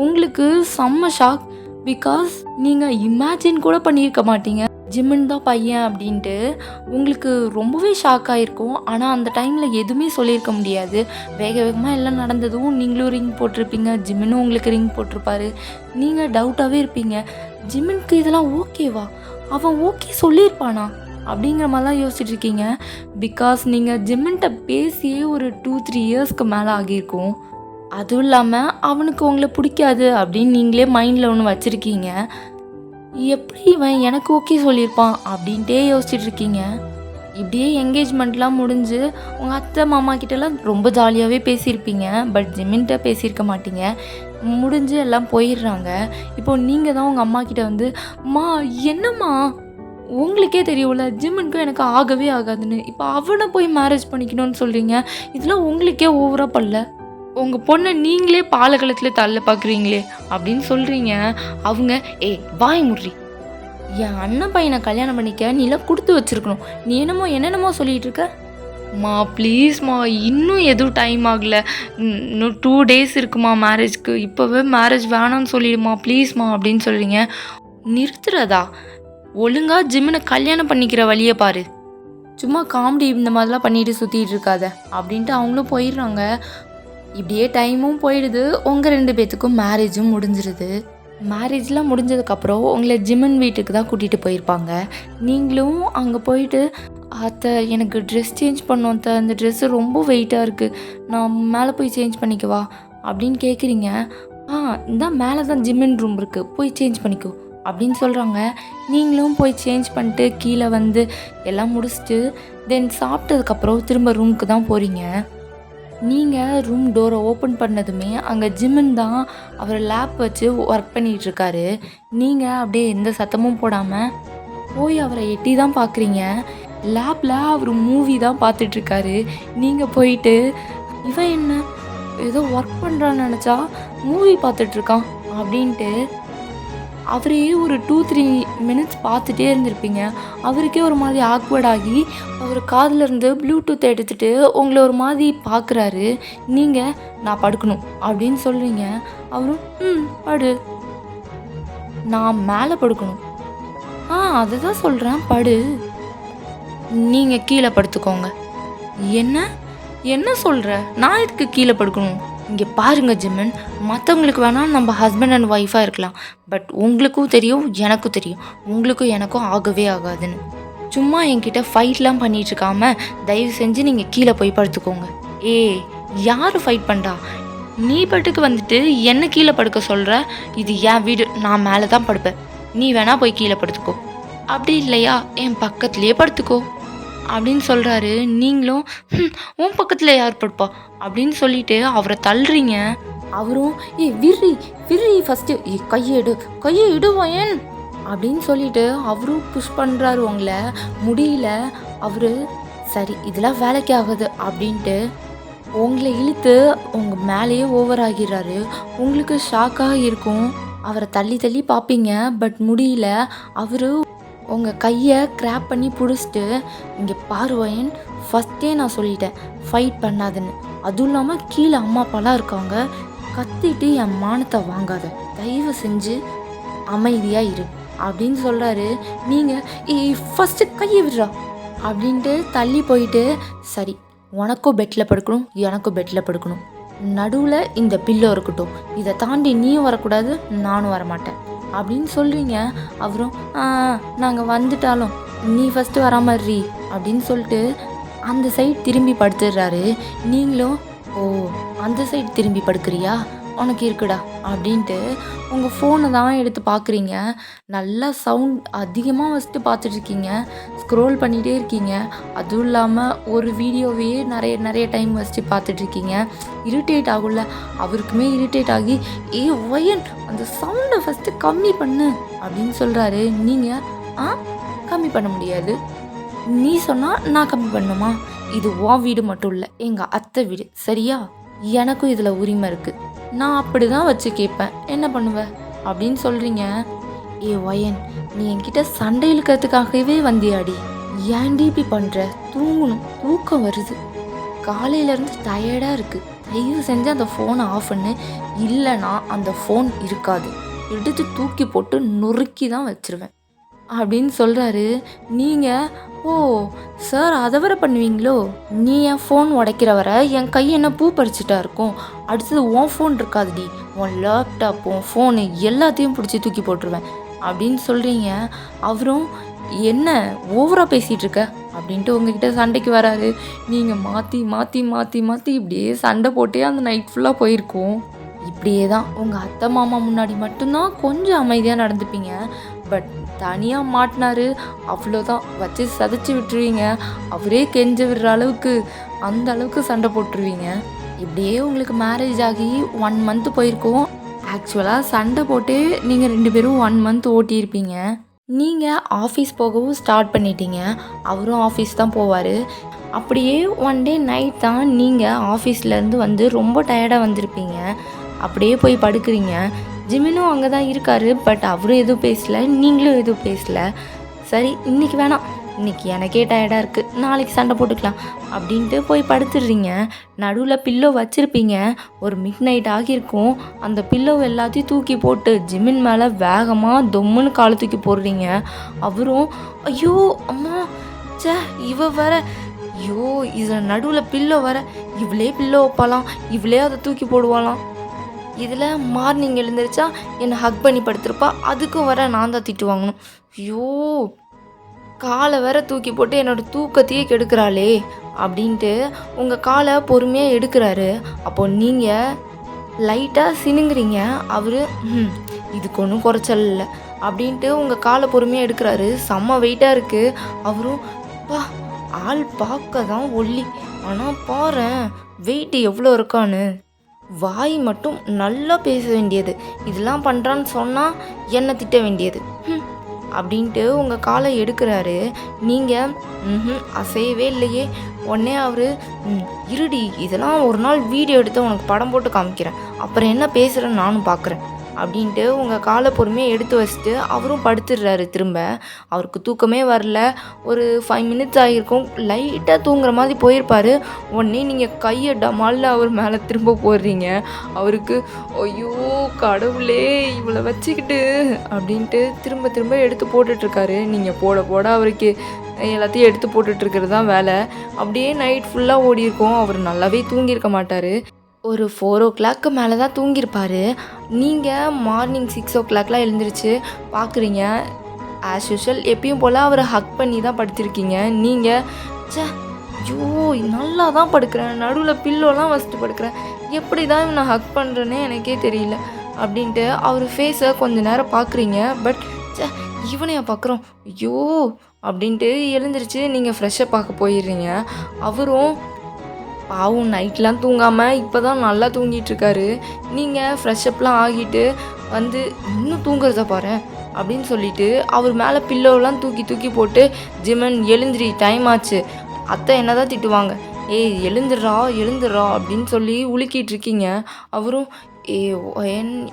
உங்களுக்கு செம்ம ஷாக். பிகாஸ் நீங்கள் இமேஜின் கூட பண்ணியிருக்க மாட்டீங்க ஜிமின் தான் பையன் அப்படின்ட்டு. உங்களுக்கு ரொம்பவே ஷாக் ஆகிருக்கும். ஆனால் அந்த டைமில் எதுவுமே சொல்லியிருக்க முடியாது. வேக வேகமாக எல்லாம் நடந்ததும் நீங்களும் ரிங் போட்டிருப்பீங்க, ஜிமினும் உங்களுக்கு ரிங் போட்டிருப்பாரு. நீங்கள் டவுட்டாகவே இருப்பீங்க, ஜிமினுக்கு இதெல்லாம் ஓகேவா, அவன் ஓகே சொல்லியிருப்பானா அப்படிங்கிற மாதிரிலாம் யோசிச்சுட்டு இருக்கீங்க. பிகாஸ் நீங்கள் ஜிமின்கிட்ட பேசியே ஒரு 2-3 இயர்ஸ்க்கு மேலே ஆகியிருக்கும். அதுவும் இல்லாமல் அவனுக்கு உங்களை பிடிக்காது அப்படின்னு நீங்களே மைண்டில் ஒன்று வச்சுருக்கீங்க. எப்படி இவன் எனக்கு ஓகே சொல்லியிருப்பான் அப்படின்ட்டே யோசிச்சுட்டு இருக்கீங்க. இப்படியே என்கேஜ்மெண்ட்லாம் முடிஞ்சு உங்கள் அத்தை மாமா கிட்டலாம் ரொம்ப ஜாலியாகவே பேசியிருப்பீங்க. பட் ஜிமின்கிட்ட பேசியிருக்க மாட்டீங்க. முடிஞ்சு எல்லாம் போயிடுறாங்க. இப்போது நீங்கள் தான் உங்கள் அம்மா கிட்ட வந்து, அம்மா என்னம்மா உங்களுக்கே தெரியும்ல ஜிம்முக்கும் எனக்கு ஆகவே ஆகாதுன்னு, இப்போ அவனை போய் மேரேஜ் பண்ணிக்கணும்னு சொல்கிறீங்க. இதெல்லாம் உங்களுக்கே ஓவராக பண்ணல, உங்கள் பொண்ணை நீங்களே பாலகலத்தில் தள்ள பார்க்குறீங்களே அப்படின்னு சொல்கிறீங்க. அவங்க வாய் முறி, என் அண்ணன் பையனை கல்யாணம் பண்ணிக்க நீலாம் கொடுத்து வச்சுருக்கணும், நீ என்னென்னமோ சொல்லிகிட்டு இருக்க. மா ப்ளீஸ்மா, இன்னும் எதுவும் டைம் ஆகலை, இன்னும் 2 days இருக்குமா மேரேஜ்க்கு, இப்போவே மேரேஜ் வேணாம்னு சொல்லிடுமா ப்ளீஸ்மா அப்படின்னு சொல்கிறீங்க. நிறுத்துறதா? ஒழுங்காக ஜிம்மினை கல்யாணம் பண்ணிக்கிற வழியை பாரு, சும்மா காமெடி இந்த மாதிரிலாம் பண்ணிட்டு சுற்றிட்டு இருக்காத அப்படின்ட்டு அவங்களும் போயிடுறாங்க. இப்படியே டைமும் போயிடுது. உங்கள் 2 பேர்த்துக்கும் மேரேஜும் முடிஞ்சிருது. மேரேஜ்லாம் முடிஞ்சதுக்கப்புறம் உங்களை ஜிம்மன் வீட்டுக்கு தான் கூட்டிகிட்டு போயிருப்பாங்க. நீங்களும் அங்கே போயிட்டு, அத்தை எனக்கு ட்ரெஸ் சேஞ்ச் பண்ணோம் அத்தை, அந்த ட்ரெஸ்ஸு ரொம்ப வெயிட்டாக இருக்குது, நான் மேலே போய் சேஞ்ச் பண்ணிக்கவா அப்படின்னு கேட்குறீங்க. இந்த மேலே தான் ஜிம்மின் ரூம் இருக்குது, போய் சேஞ்ச் பண்ணிக்கோ அப்படின்னு சொல்கிறாங்க. நீங்களும் போய் சேஞ்ச் பண்ணிட்டு கீழே வந்து எல்லாம் முடிச்சுட்டு தென் சாப்பிட்டதுக்கப்புறம் திரும்ப ரூமுக்கு தான் போகிறீங்க. நீங்கள் ரூம் டோரை ஓப்பன் பண்ணதுமே அங்கே ஜிம்மின் தான் அவர் லேப் வச்சு ஒர்க் பண்ணிகிட்ருக்காரு. நீங்கள் அப்படியே எந்த சத்தமும் போடாமல் போய் அவரை எட்டி தான் பார்க்குறீங்க. லேப்பில் அவர் மூவி தான் பார்த்துட்ருக்காரு. நீங்கள் போயிட்டு, இவன் என்ன ஏதோ ஒர்க் பண்ணுறான்னு நினச்சா மூவி பார்த்துட்ருக்கான் அப்படின்ட்டு அவரே ஒரு 2-3 minutes பார்த்துட்டே இருந்திருப்பீங்க. அவருக்கே ஒரு மாதிரி ஆக்வர்ட் ஆகி அவர் காதில் இருந்து ப்ளூடூத் எடுத்துகிட்டு உங்களை ஒரு மாதிரி பார்க்குறாரு. நீங்கள் நான் படுக்கணும் அப்படின்னு சொல்கிறீங்க. அவரும் படு, நான் மேலே படுக்கணும். அதை தான் சொல்கிறேன், படு, நீங்கள் கீழே படுத்துக்கோங்க. என்ன சொல்கிற? நான் எதுக்கு கீழே படுக்கணும்? இங்கே பாருங்கள் ஜிம்மன், மற்றவங்களுக்கு வேணால் நம்ம ஹஸ்பண்ட் அண்ட் ஒய்ஃபாக இருக்கலாம், பட் உங்களுக்கும் தெரியும் எனக்கும் தெரியும் உங்களுக்கும் எனக்கும் ஆகவே ஆகாதுன்னு. சும்மா என்கிட்ட ஃபைட்லாம் பண்ணிகிட்ருக்காம தயவு செஞ்சு நீங்கள் கீழே போய் படுத்துக்கோங்க. யார் ஃபைட் பண்ணுறா? நீ பட்டுக்கு வந்துட்டு என்ன கீழே படுக்க சொல்கிற? இது என் வீடு, நான் மேலே தான் படுப்பேன், நீ வேணா போய் கீழே படுத்துக்கோ, அப்படி இல்லையா என் பக்கத்துலேயே படுத்துக்கோ அப்படின்னு சொல்கிறாரு. நீங்களும் உன் பக்கத்தில் யார் படுப்பா அப்படின்னு சொல்லிட்டு அவரை தள்ளுறீங்க. அவரும் விர்ரி ஃபஸ்ட்டு கையை இடுவாயன் அப்படின்னு சொல்லிட்டு அவரும் புஷ் பண்ணுறாரு. உங்களை முடியல. அவர் சரி இதெல்லாம் வேலைக்கு ஆகுது அப்படின்ட்டு உங்களை இழுத்து உங்கள் மேலேயே ஓவர் ஆகிறாரு. உங்களுக்கு ஷாக்காக இருக்கும். அவரை தள்ளி தள்ளி பார்ப்பீங்க, பட் முடியல. அவர் உங்கள் கையை கிராப் பண்ணி பிடிச்சிட்டு, இங்கே பாருவயன், ஃபஸ்ட்டே நான் சொல்லிட்டேன் ஃபைட் பண்ணாதுன்னு, அதுவும் இல்லாமல் கீழே அம்மா அப்பாலாம் இருக்காங்க, கத்திட்டு என் மானத்தை வாங்காத, தயவு செஞ்சு அமைதியாக இரு அப்படின்னு சொல்கிறாரு. நீங்கள் ஃபஸ்ட்டு கையை விடுறா அப்படின்ட்டு தள்ளி போயிட்டு, சரி உனக்கும் பெட்டில் படுக்கணும் எனக்கும் பெட்டில் படுக்கணும், நடுவில் இந்த பில்லோ இருக்கட்டும், இதை தாண்டி நீயும் வரக்கூடாது நானும் வரமாட்டேன் அப்படின்னு சொல்கிறீங்க. அவரும் நாங்கள் வந்துட்டாலும் நீ ஃபஸ்ட்டு வரா மாதிரி அப்படின்னு சொல்லிட்டு அந்த சைட் திரும்பி படுத்துடுறாரு. நீங்களும் அந்த சைட் திரும்பி படுக்கிறியா, உனக்கு இருக்குடா அப்படின்ட்டு உங்கள் ஃபோனை தான் எடுத்து பார்க்குறீங்க. நல்லா சவுண்ட் அதிகமாக வச்சுட்டு பார்த்துட்ருக்கீங்க, ஸ்க்ரோல் பண்ணிகிட்டே இருக்கீங்க. அதுவும் இல்லாமல் ஒரு வீடியோவே நிறைய டைம் வச்சுட்டு பார்த்துட்ருக்கீங்க. இரிட்டேட் ஆகும்ல, அவருக்குமே இரிட்டேட் ஆகி ஒயன் அந்த சவுண்டை ஃபஸ்ட்டு கம்மி பண்ணு அப்படின்னு சொல்கிறாரு. நீங்கள் கம்மி பண்ண முடியாது, நீ சொன்னால் நான் கம்மி பண்ணணுமா? இது உன் வீடு மட்டும் இல்லை, எங்கள் அத்தை வீடு சரியா, எனக்கும் இதில் உரிமை இருக்குது, நான் அப்படி தான் வச்சு கேட்பேன், என்ன பண்ணுவேன் அப்படின்னு சொல்கிறீங்க. ஒயன் நீ என்கிட்ட சண்டை இழுக்கிறதுக்காகவே வந்தியாடி, ஏன்டி இப்படி பண்ணுற? தூங்கணும், தூக்கம் வருது, காலையிலேருந்து டயர்டாக இருக்குது, தயவு செஞ்சு அந்த ஃபோனை ஆஃப் பண்ணு, இல்லைனா அந்த ஃபோன் இருக்காது, எடுத்து தூக்கி போட்டு நொறுக்கி தான் வச்சுருவேன் அப்படின்னு சொல்கிறாரு. நீங்கள் சார் அதை வர பண்ணுவீங்களோ? நீ என் ஃபோன் உடைக்கிற வர என் கை என்ன பூ பறிச்சுட்டா இருக்கும், அடுத்தது உன் ஃபோன் இருக்காதுடி, உன் லேப்டாப் உன் ஃபோனு எல்லாத்தையும் பிடிச்சி தூக்கி போட்டுருவேன் அப்படின்னு சொல்கிறீங்க. அவரும் என்ன ஓவராக பேசிகிட்டு இருக்க அப்படின்ட்டு உங்ககிட்ட சண்டைக்கு வராரு. நீங்கள் மாற்றி இப்படியே சண்டை போட்டே அந்த நைட் ஃபுல்லாக போயிருக்கோம். இப்படியே தான் உங்கள் அத்தை மாமா முன்னாடி மட்டும்தான் கொஞ்சம் அமைதியாக நடந்துப்பீங்க, பட் தனியாக மாட்டினாரு, அவ்வளோதான் வச்சு சதைச்சி விட்டுருவீங்க. அவரே கெஞ்ச விடுற அளவுக்கு அந்த அளவுக்கு சண்டை போட்டுருவீங்க. இப்படியே உங்களுக்கு மேரேஜ் ஆகி 1 மந்த் போயிருக்கும். ஆக்சுவலாக சண்டை போட்டு நீங்கள் 2 பேரும் 1 மந்த் ஓட்டியிருப்பீங்க. நீங்கள் ஆஃபீஸ் போகவும் ஸ்டார்ட் பண்ணிட்டீங்க. அவரும் ஆஃபீஸ் தான் போவார். அப்படியே ஒன் டே நைட் தான் நீங்கள் ஆஃபீஸ்லேருந்து வந்து ரொம்ப டயர்டாக வந்திருப்பீங்க. அப்படியே போய் படுக்கிறீங்க. ஜிமினும் அங்கே தான் இருக்கார். பட் அவரும் எதுவும் பேசலை, நீங்களும் எதுவும் பேசலை. சரி இன்றைக்கி வேணாம், இன்றைக்கி எனக்கே டயர்டாக இருக்குது, நாளைக்கு சண்டை போட்டுக்கலாம் அப்படின்ட்டு போய் படுத்துடுறீங்க. நடுவில் பில்லோ வச்சுருப்பீங்க. ஒரு மிட் நைட் ஆகியிருக்கும். அந்த பில்லோ எல்லாத்தையும் தூக்கி போட்டு ஜிமின் மேலே வேகமாக தொம்முன்னு காலை தூக்கி போடுறீங்க. அவரும் ஐயோ அம்மா சே இவ வர, ஐயோ இதில் நடுவில் பில்லோ வர, இவளே பில்லோ வைப்பாலாம், இவளே அதை தூக்கி போடுவாளாம். இதில் மார்னிங் எழுந்திரிச்சா என்னை ஹக் பண்ணி படுத்திருப்பா, அதுக்கும் வர நான் தான் திட்டு வாங்கணும். ஐயோ காலை வேற தூக்கி போட்டு என்னோடய தூக்கத்தையே கெடுக்கிறாளே அப்படின்ட்டு உங்கள் காலை பொறுமையாக எடுக்கிறாரு. அப்போ நீங்கள் லைட்டாக சினுங்குறீங்க. அவர் இதுக்கு ஒன்றும் குறைச்சல் இல்லை அப்படின்ட்டு உங்கள் காலை பொறுமையாக எடுக்கிறாரு. செம்ம வெயிட்டாக இருக்குது. அவரும் பா ஆள் பார்க்க தான் ஒல்லி, ஆனால் பாரேன் வெயிட் எவ்வளோ இருக்கான்னு. வாய் மட்டும் நல்லா பேச வேண்டியது, இதெல்லாம் பண்ணுறான்னு சொன்னால் என்னை திட்ட வேண்டியது அப்படின்ட்டு உங்கள் காலை எடுக்கிறாரு. நீங்கள் அசையவே இல்லையே. உடனே அவர் இருடி, இதெல்லாம் ஒரு நாள் வீடியோ எடுத்து உனக்கு படம் போட்டு காமிக்கிறேன், அப்புறம் என்ன பேசுகிறேன்னு நானும் பார்க்குறேன் அப்படின்ட்டு உங்கள் காலை பொறுமையாக எடுத்து வச்சுட்டு அவரும் படுத்துடுறாரு. திரும்ப அவருக்கு தூக்கமே வரல. ஒரு 5 மினிட்ஸ் ஆகியிருக்கும். லைட்டாக தூங்குற மாதிரி போயிருப்பார். உடனே நீங்கள் கையை டமால்னு அவர் மேலே திரும்ப போடுறீங்க. அவருக்கு ஐயோ கடவுளே இவளை வச்சுக்கிட்டு அப்படின்ட்டு திரும்ப திரும்ப எடுத்து போட்டுட்ருக்காரு. நீங்கள் போட போட அவருக்கு எல்லாத்தையும் எடுத்து போட்டுட்ருக்கிறது தான் வேலை. அப்படியே நைட் ஃபுல்லாக ஓடியிருக்கோம். அவர் நல்லாவே தூங்கியிருக்க மாட்டார். ஒரு 4 o'clock மேலே தான் தூங்கியிருப்பார். நீங்கள் மார்னிங் 6 o'clockலாம் எழுந்திரிச்சு பார்க்குறீங்க. ஆஸ் யூஷுவல் எப்பயும் போல் அவரை ஹக் பண்ணி தான் படுத்திருக்கீங்க. நீங்கள் சே ஐயோ நல்லா தான் படுக்கிறேன், நடுவில் பில்லோலாம் வச்சுட்டு படுக்கிறேன், எப்படி தான் நான் ஹக் பண்ணுறேன்னே எனக்கே தெரியல அப்படின்ட்டு அவர் ஃபேஸை கொஞ்சம் நேரம் பார்க்குறீங்க. பட் சே இவனையா பார்க்குறோம் ஐயோ அப்படின்ட்டு எழுந்திரிச்சு நீங்கள் ஃப்ரெஷ்ஷாக பார்க்க போயிடுறீங்க. அவரும் பாவும் நைட்லாம் தூங்காமல் இப்போ தான் நல்லா தூங்கிட்டுருக்காரு. நீங்கள் ஃப்ரெஷ்அப்லாம் ஆகிட்டு வந்து இன்னும் தூங்குறத பாரு அப்படின்னு சொல்லிட்டு அவர் மேலே பில்லோவெலாம் தூக்கி தூக்கி போட்டு ஜிமன் எழுந்திரி டைம் ஆச்சு, அத்தை என்ன தான் திட்டுவாங்க, ஏய் எழுந்துடுறா எழுந்துடுறா அப்படின்னு சொல்லி உலுக்கிட்டு இருக்கீங்க. அவரும்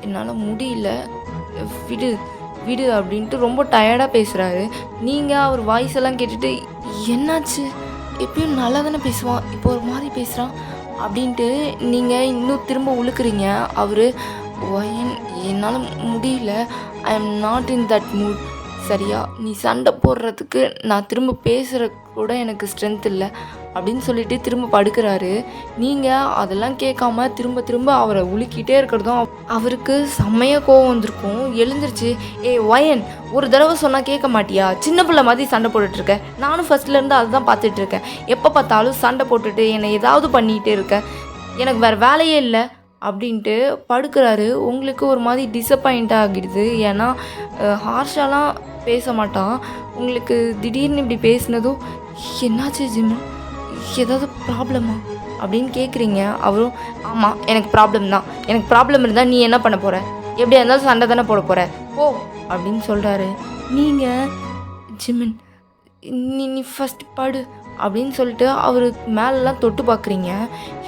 என்னால் முடியல விடு விடு அப்படின்ட்டு ரொம்ப டயர்டாக பேசுகிறாரு. நீங்கள் அவர் வாய்ஸ் எல்லாம் கேட்டுட்டு என்னாச்சு, எப்பயும் நல்லா தானே பேசுவான், இப்போ ஒரு மாதிரி பேசுகிறான் அப்படின்ட்டு நீங்கள் இன்னும் திரும்ப உழுக்குறீங்க. அவர் என்னால் முடியல, I am not in that mood, சரியா நீ சண்டை போடுறதுக்கு நான் திரும்ப பேசுகிற கூட எனக்கு ஸ்ட்ரென்த் இல்லை அப்படின்னு சொல்லிட்டு திரும்ப படுக்கிறாரு. நீங்கள் அதெல்லாம் கேட்காம திரும்ப திரும்ப அவரை உலுக்கிட்டே இருக்கிறதும் அவருக்கு செம்மையாக கோவம் வந்திருக்கும். எழுந்திரிச்சு ஒயன் ஒரு தடவை சொன்னால் கேட்க மாட்டியா, சின்ன பிள்ளை மாதிரி சண்டை போட்டுட்ருக்க, நானும் ஃபஸ்ட்லேருந்து அதை தான் பார்த்துட்ருக்கேன், எப்போ பார்த்தாலும் சண்டை போட்டுட்டு என்னை ஏதாவது பண்ணிகிட்டே இருக்க, எனக்கு வேறு வேலையே இல்லை அப்படின்ட்டு படுக்கிறாரு. உங்களுக்கு ஒரு மாதிரி டிசப்பாயிண்ட் ஆகிடுது. ஏன்னா ஹார்ஷாலாம் பேச மாட்டான். உங்களுக்கு திடீர்னு இப்படி பேசினதும் என்னாச்சு ஜிம்மன், ஏதாவது ப்ராப்ளமா அப்படின்னு கேட்குறீங்க. அவரும் ஆமாம் எனக்கு ப்ராப்ளம் தான், எனக்கு ப்ராப்ளம் இருந்தால் நீ என்ன பண்ண போகிற, எப்படியா இருந்தாலும் சண்டை தானே போட போகிற போ அப்படின்னு சொல்கிறாரு. நீங்கள் ஜிம்மன் நீ ஃபஸ்ட் படு அப்படின்னு சொல்லிட்டு அவருக்கு மேலெலாம் தொட்டு பார்க்குறீங்க.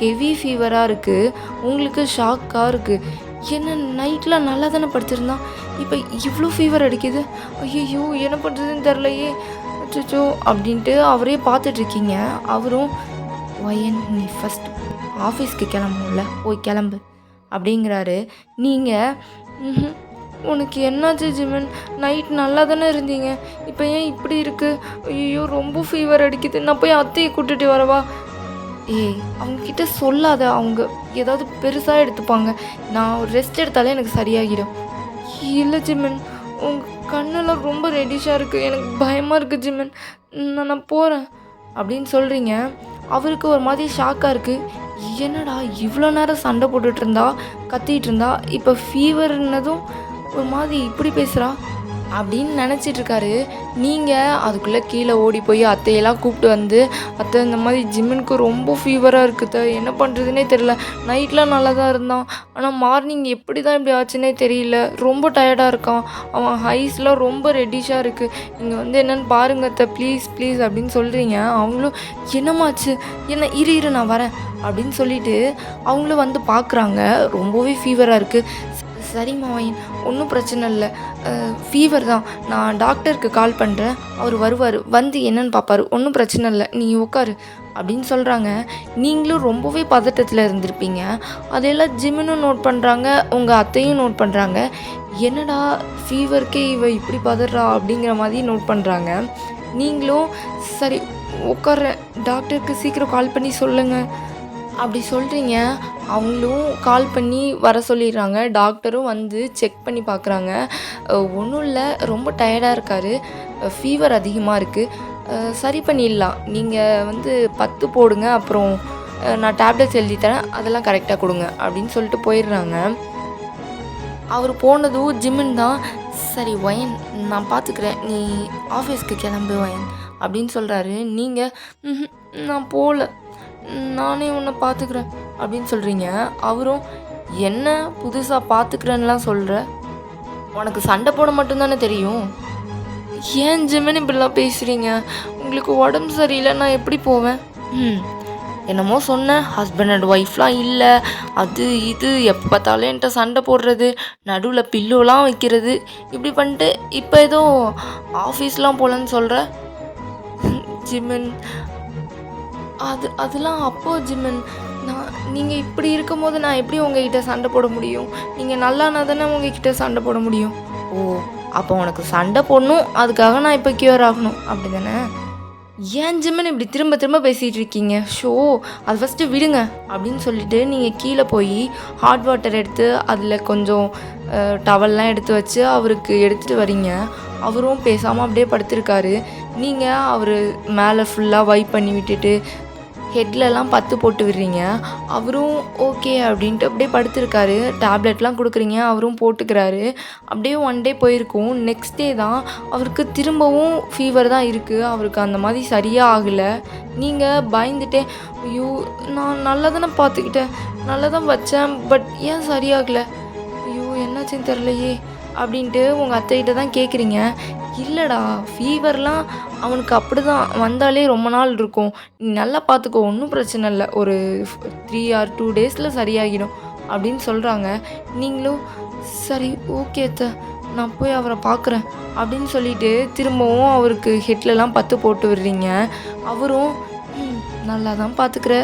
ஹெவி ஃபீவராக இருக்குது. உங்களுக்கு ஷாக்காக இருக்குது. என்ன நைட்டில் நல்லா தானே படுத்திருந்தான், இப்போ இவ்வளோ ஃபீவர் அடிக்குது, ஐயோ என்ன பண்ணுறதுன்னு தெரிலையே அச்சோ அப்படின்ட்டு அவரே பார்த்துட்ருக்கீங்க. அவரும் ஒயன் நீ ஃபஸ்ட் ஆஃபீஸ்க்கு கிளம்பும்ல, போய் கிளம்பு அப்படிங்கிறாரு. நீங்கள் உனக்கு என்னாச்சு ஜிமன், நைட் நல்லா தானே இருந்தீங்க, இப்போ ஏன் இப்படி இருக்குது, ஐயோ ரொம்ப ஃபீவர் அடிக்குது, நான் போய் அத்தையை கூட்டிகிட்டு வரவா, அவங்கக்கிட்ட சொல்லாத, அவங்க ஏதாவது பெருசாக எடுத்துப்பாங்க, நான் ரெஸ்ட் எடுத்தாலே எனக்கு சரியாகிடும். இல்லை ஜிமன் உங்கள் கண்ணெல்லாம் ரொம்ப ரெடிஷாக இருக்குது, எனக்கு பயமாக இருக்குது ஜிமன், நான் போகிறேன் அப்படின்னு சொல்கிறீங்க. அவருக்கு ஒரு மாதிரி ஷாக்காக இருக்குது. என்னடா இவ்வளோ நேரம் சண்டை போட்டுட்டு இருந்தா, கத்திகிட்டு இருந்தா, இப்போ ஃபீவர்னதும் ஒரு மாதிரி இப்படி பேசுகிறா, அப்படின்னு நினச்சிட்ருக்காரு. நீங்கள் அதுக்குள்ளே கீழே ஓடி போய் அத்தையெல்லாம் கூப்பிட்டு வந்து, அத்தை இந்த மாதிரி ஜிம்முனுக்கு ரொம்ப ஃபீவராக இருக்குது, என்ன பண்ணுறதுனே தெரில. நைட்லாம் நல்லா தான் இருந்தான், ஆனால் மார்னிங் எப்படி தான் இப்படி ஆச்சுன்னே தெரியல, ரொம்ப டயர்டாக இருக்கான், அவன் ஐஸ்லாம் ரொம்ப ரெட்டிஷாக இருக்குது, நீங்கள் வந்து என்னென்னு பாருங்க அத்தை, ப்ளீஸ் ப்ளீஸ் அப்படின்னு சொல்கிறீங்க. அவங்களும் என்னம்மாச்சு, என்ன இரு நான் வரேன் அப்படின்னு சொல்லிட்டு அவங்களும் வந்து பார்க்குறாங்க. ரொம்பவே ஃபீவராக இருக்குது. சரிம்மா வைன், ஒன்றும் பிரச்சனை இல்லை, ஃபீவர் தான், நான் டாக்டருக்கு கால் பண்ணுறேன், அவர் வருவார், வந்து என்னன்னு பார்ப்பாரு, ஒன்றும் பிரச்சனை இல்லை, நீ உட்காரு அப்படின்னு சொல்கிறாங்க. நீங்களும் ரொம்பவே பதட்டத்தில் இருந்திருப்பீங்க. அதையெல்லாம் ஜிம்முன்னு நோட் பண்ணுறாங்க, உங்கள் அத்தையும் நோட் பண்ணுறாங்க. என்னடா ஃபீவருக்கே இவ இப்படி பதறா அப்படிங்கிற மாதிரி நோட் பண்ணுறாங்க. நீங்களும் சரி உட்கார்றேன், டாக்டருக்கு சீக்கிரம் கால் பண்ணி சொல்லுங்கள் அப்படி சொல்கிறீங்க. அவங்களும் கால் பண்ணி வர சொல்லிடுறாங்க. டாக்டரும் வந்து செக் பண்ணி பார்க்குறாங்க. ஒன்றும் இல்லை, ரொம்ப டயர்டாக இருக்கார், ஃபீவர் அதிகமாக இருக்குது, சரி பண்ணிடலாம், நீங்கள் வந்து 10 போடுங்க, அப்புறம் நான் டேப்லெட்ஸ் எழுதித்தரேன், அதெல்லாம் கரெக்டாக கொடுங்க அப்படின்னு சொல்லிட்டு போயிடுறாங்க. அவர் போனதும் ஜிம்முன் தான், சரி ஒயன் நான் பார்த்துக்கிறேன், நீ ஆஃபீஸ்க்கு கிளம்பு ஒயன் அப்படின்னு சொல்கிறாரு. நீங்கள் நான் போகல, நானே உன்னை பார்த்துக்கிறேன் அப்படின்னு சொல்கிறீங்க. அவரும் என்ன புதுசாக பார்த்துக்கிறேன்லாம் சொல்கிற, உனக்கு சண்டை போட மட்டும்தானே தெரியும், ஏன் ஜிம்முன்னு இப்படிலாம் பேசுகிறீங்க, உங்களுக்கு உடம்பு சரியில்லை, நான் எப்படி போவேன், என்னமோ சொன்னேன், ஹஸ்பண்ட் அண்ட் ஒய்ஃப்லாம் இல்லை, அது இது எப்போ பார்த்தாலும் என்கிட்ட சண்டை போடுறது, நடுவில் பில்லோலாம் வைக்கிறது, இப்படி பண்ணிட்டு இப்போ ஏதோ ஆஃபீஸ்லாம் போகலன்னு சொல்கிற. ஜிம்மன் அதெல்லாம் அப்போ ஜிம்மன், நீங்கள் இப்படி இருக்கும்போது நான் எப்படி உங்ககிட்ட சண்டை போட முடியும், நீங்கள் நல்லானா தானே உங்ககிட்ட சண்டை போட முடியும். ஓ, அப்போ உனக்கு சண்டை போடணும், அதுக்காக நான் இப்போ க்யூர் ஆகணும் அப்படி தானே. ஏன் ஜிம்மன் இப்படி திரும்ப திரும்ப பேசிகிட்டு இருக்கீங்க, ஷோ அது ஃபஸ்ட்டு விடுங்க அப்படின்னு சொல்லிட்டு நீங்கள் கீழே போய் ஹாட் வாட்டர் எடுத்து அதில் கொஞ்சம் டவல்லாம் எடுத்து வச்சு அவருக்கு எடுத்துகிட்டு வரீங்க. அவரும் பேசாமல் அப்படியே படுத்திருக்காரு. நீங்கள் அவர் மேலே ஃபுல்லாக வைப் பண்ணி விட்டுட்டு ஹெட்லலாம் 10 போட்டு விடுறீங்க. அவரும் ஓகே அப்படின்ட்டு அப்படியே படுத்திருக்காரு. டேப்லெட்லாம் கொடுக்குறீங்க, அவரும் போட்டுக்கிறாரு. அப்படியே 1 டே போயிருக்கும். நெக்ஸ்ட் டே தான் அவருக்கு திரும்பவும் ஃபீவர் தான் இருக்குது. அவருக்கு அந்த மாதிரி சரியாக ஆகலை. நீங்கள் பயந்துட்டே, ஐயோ நான் நல்லா தானே பார்த்துக்கிட்டேன், நல்லா தான் வச்சேன், பட் ஏன் சரியாகலை, ஐயோ என்னாச்சுன்னு தெரிலையே அப்படின்ட்டு உங்கள் அத்தைகிட்ட தான் கேட்குறீங்க. இல்லைடா, ஃபீவர்லாம் அவனுக்கு அப்படி தான் வந்தாலே ரொம்ப நாள் இருக்கும், நீ நல்லா பார்த்துக்கோ, ஒன்றும் பிரச்சனை இல்லை, ஒரு 3 or 2 டேஸில் சரியாகிடும் அப்படின்னு சொல்கிறாங்க. நீங்களும் சரி ஓகே அத்தை, நான் போய் அவரை பார்க்குறேன் அப்படின்னு சொல்லிட்டு திரும்பவும் அவருக்கு ஹெட்லலாம் 10 போட்டு விடுறீங்க. அவரும் நல்லா தான் பார்த்துக்கிற,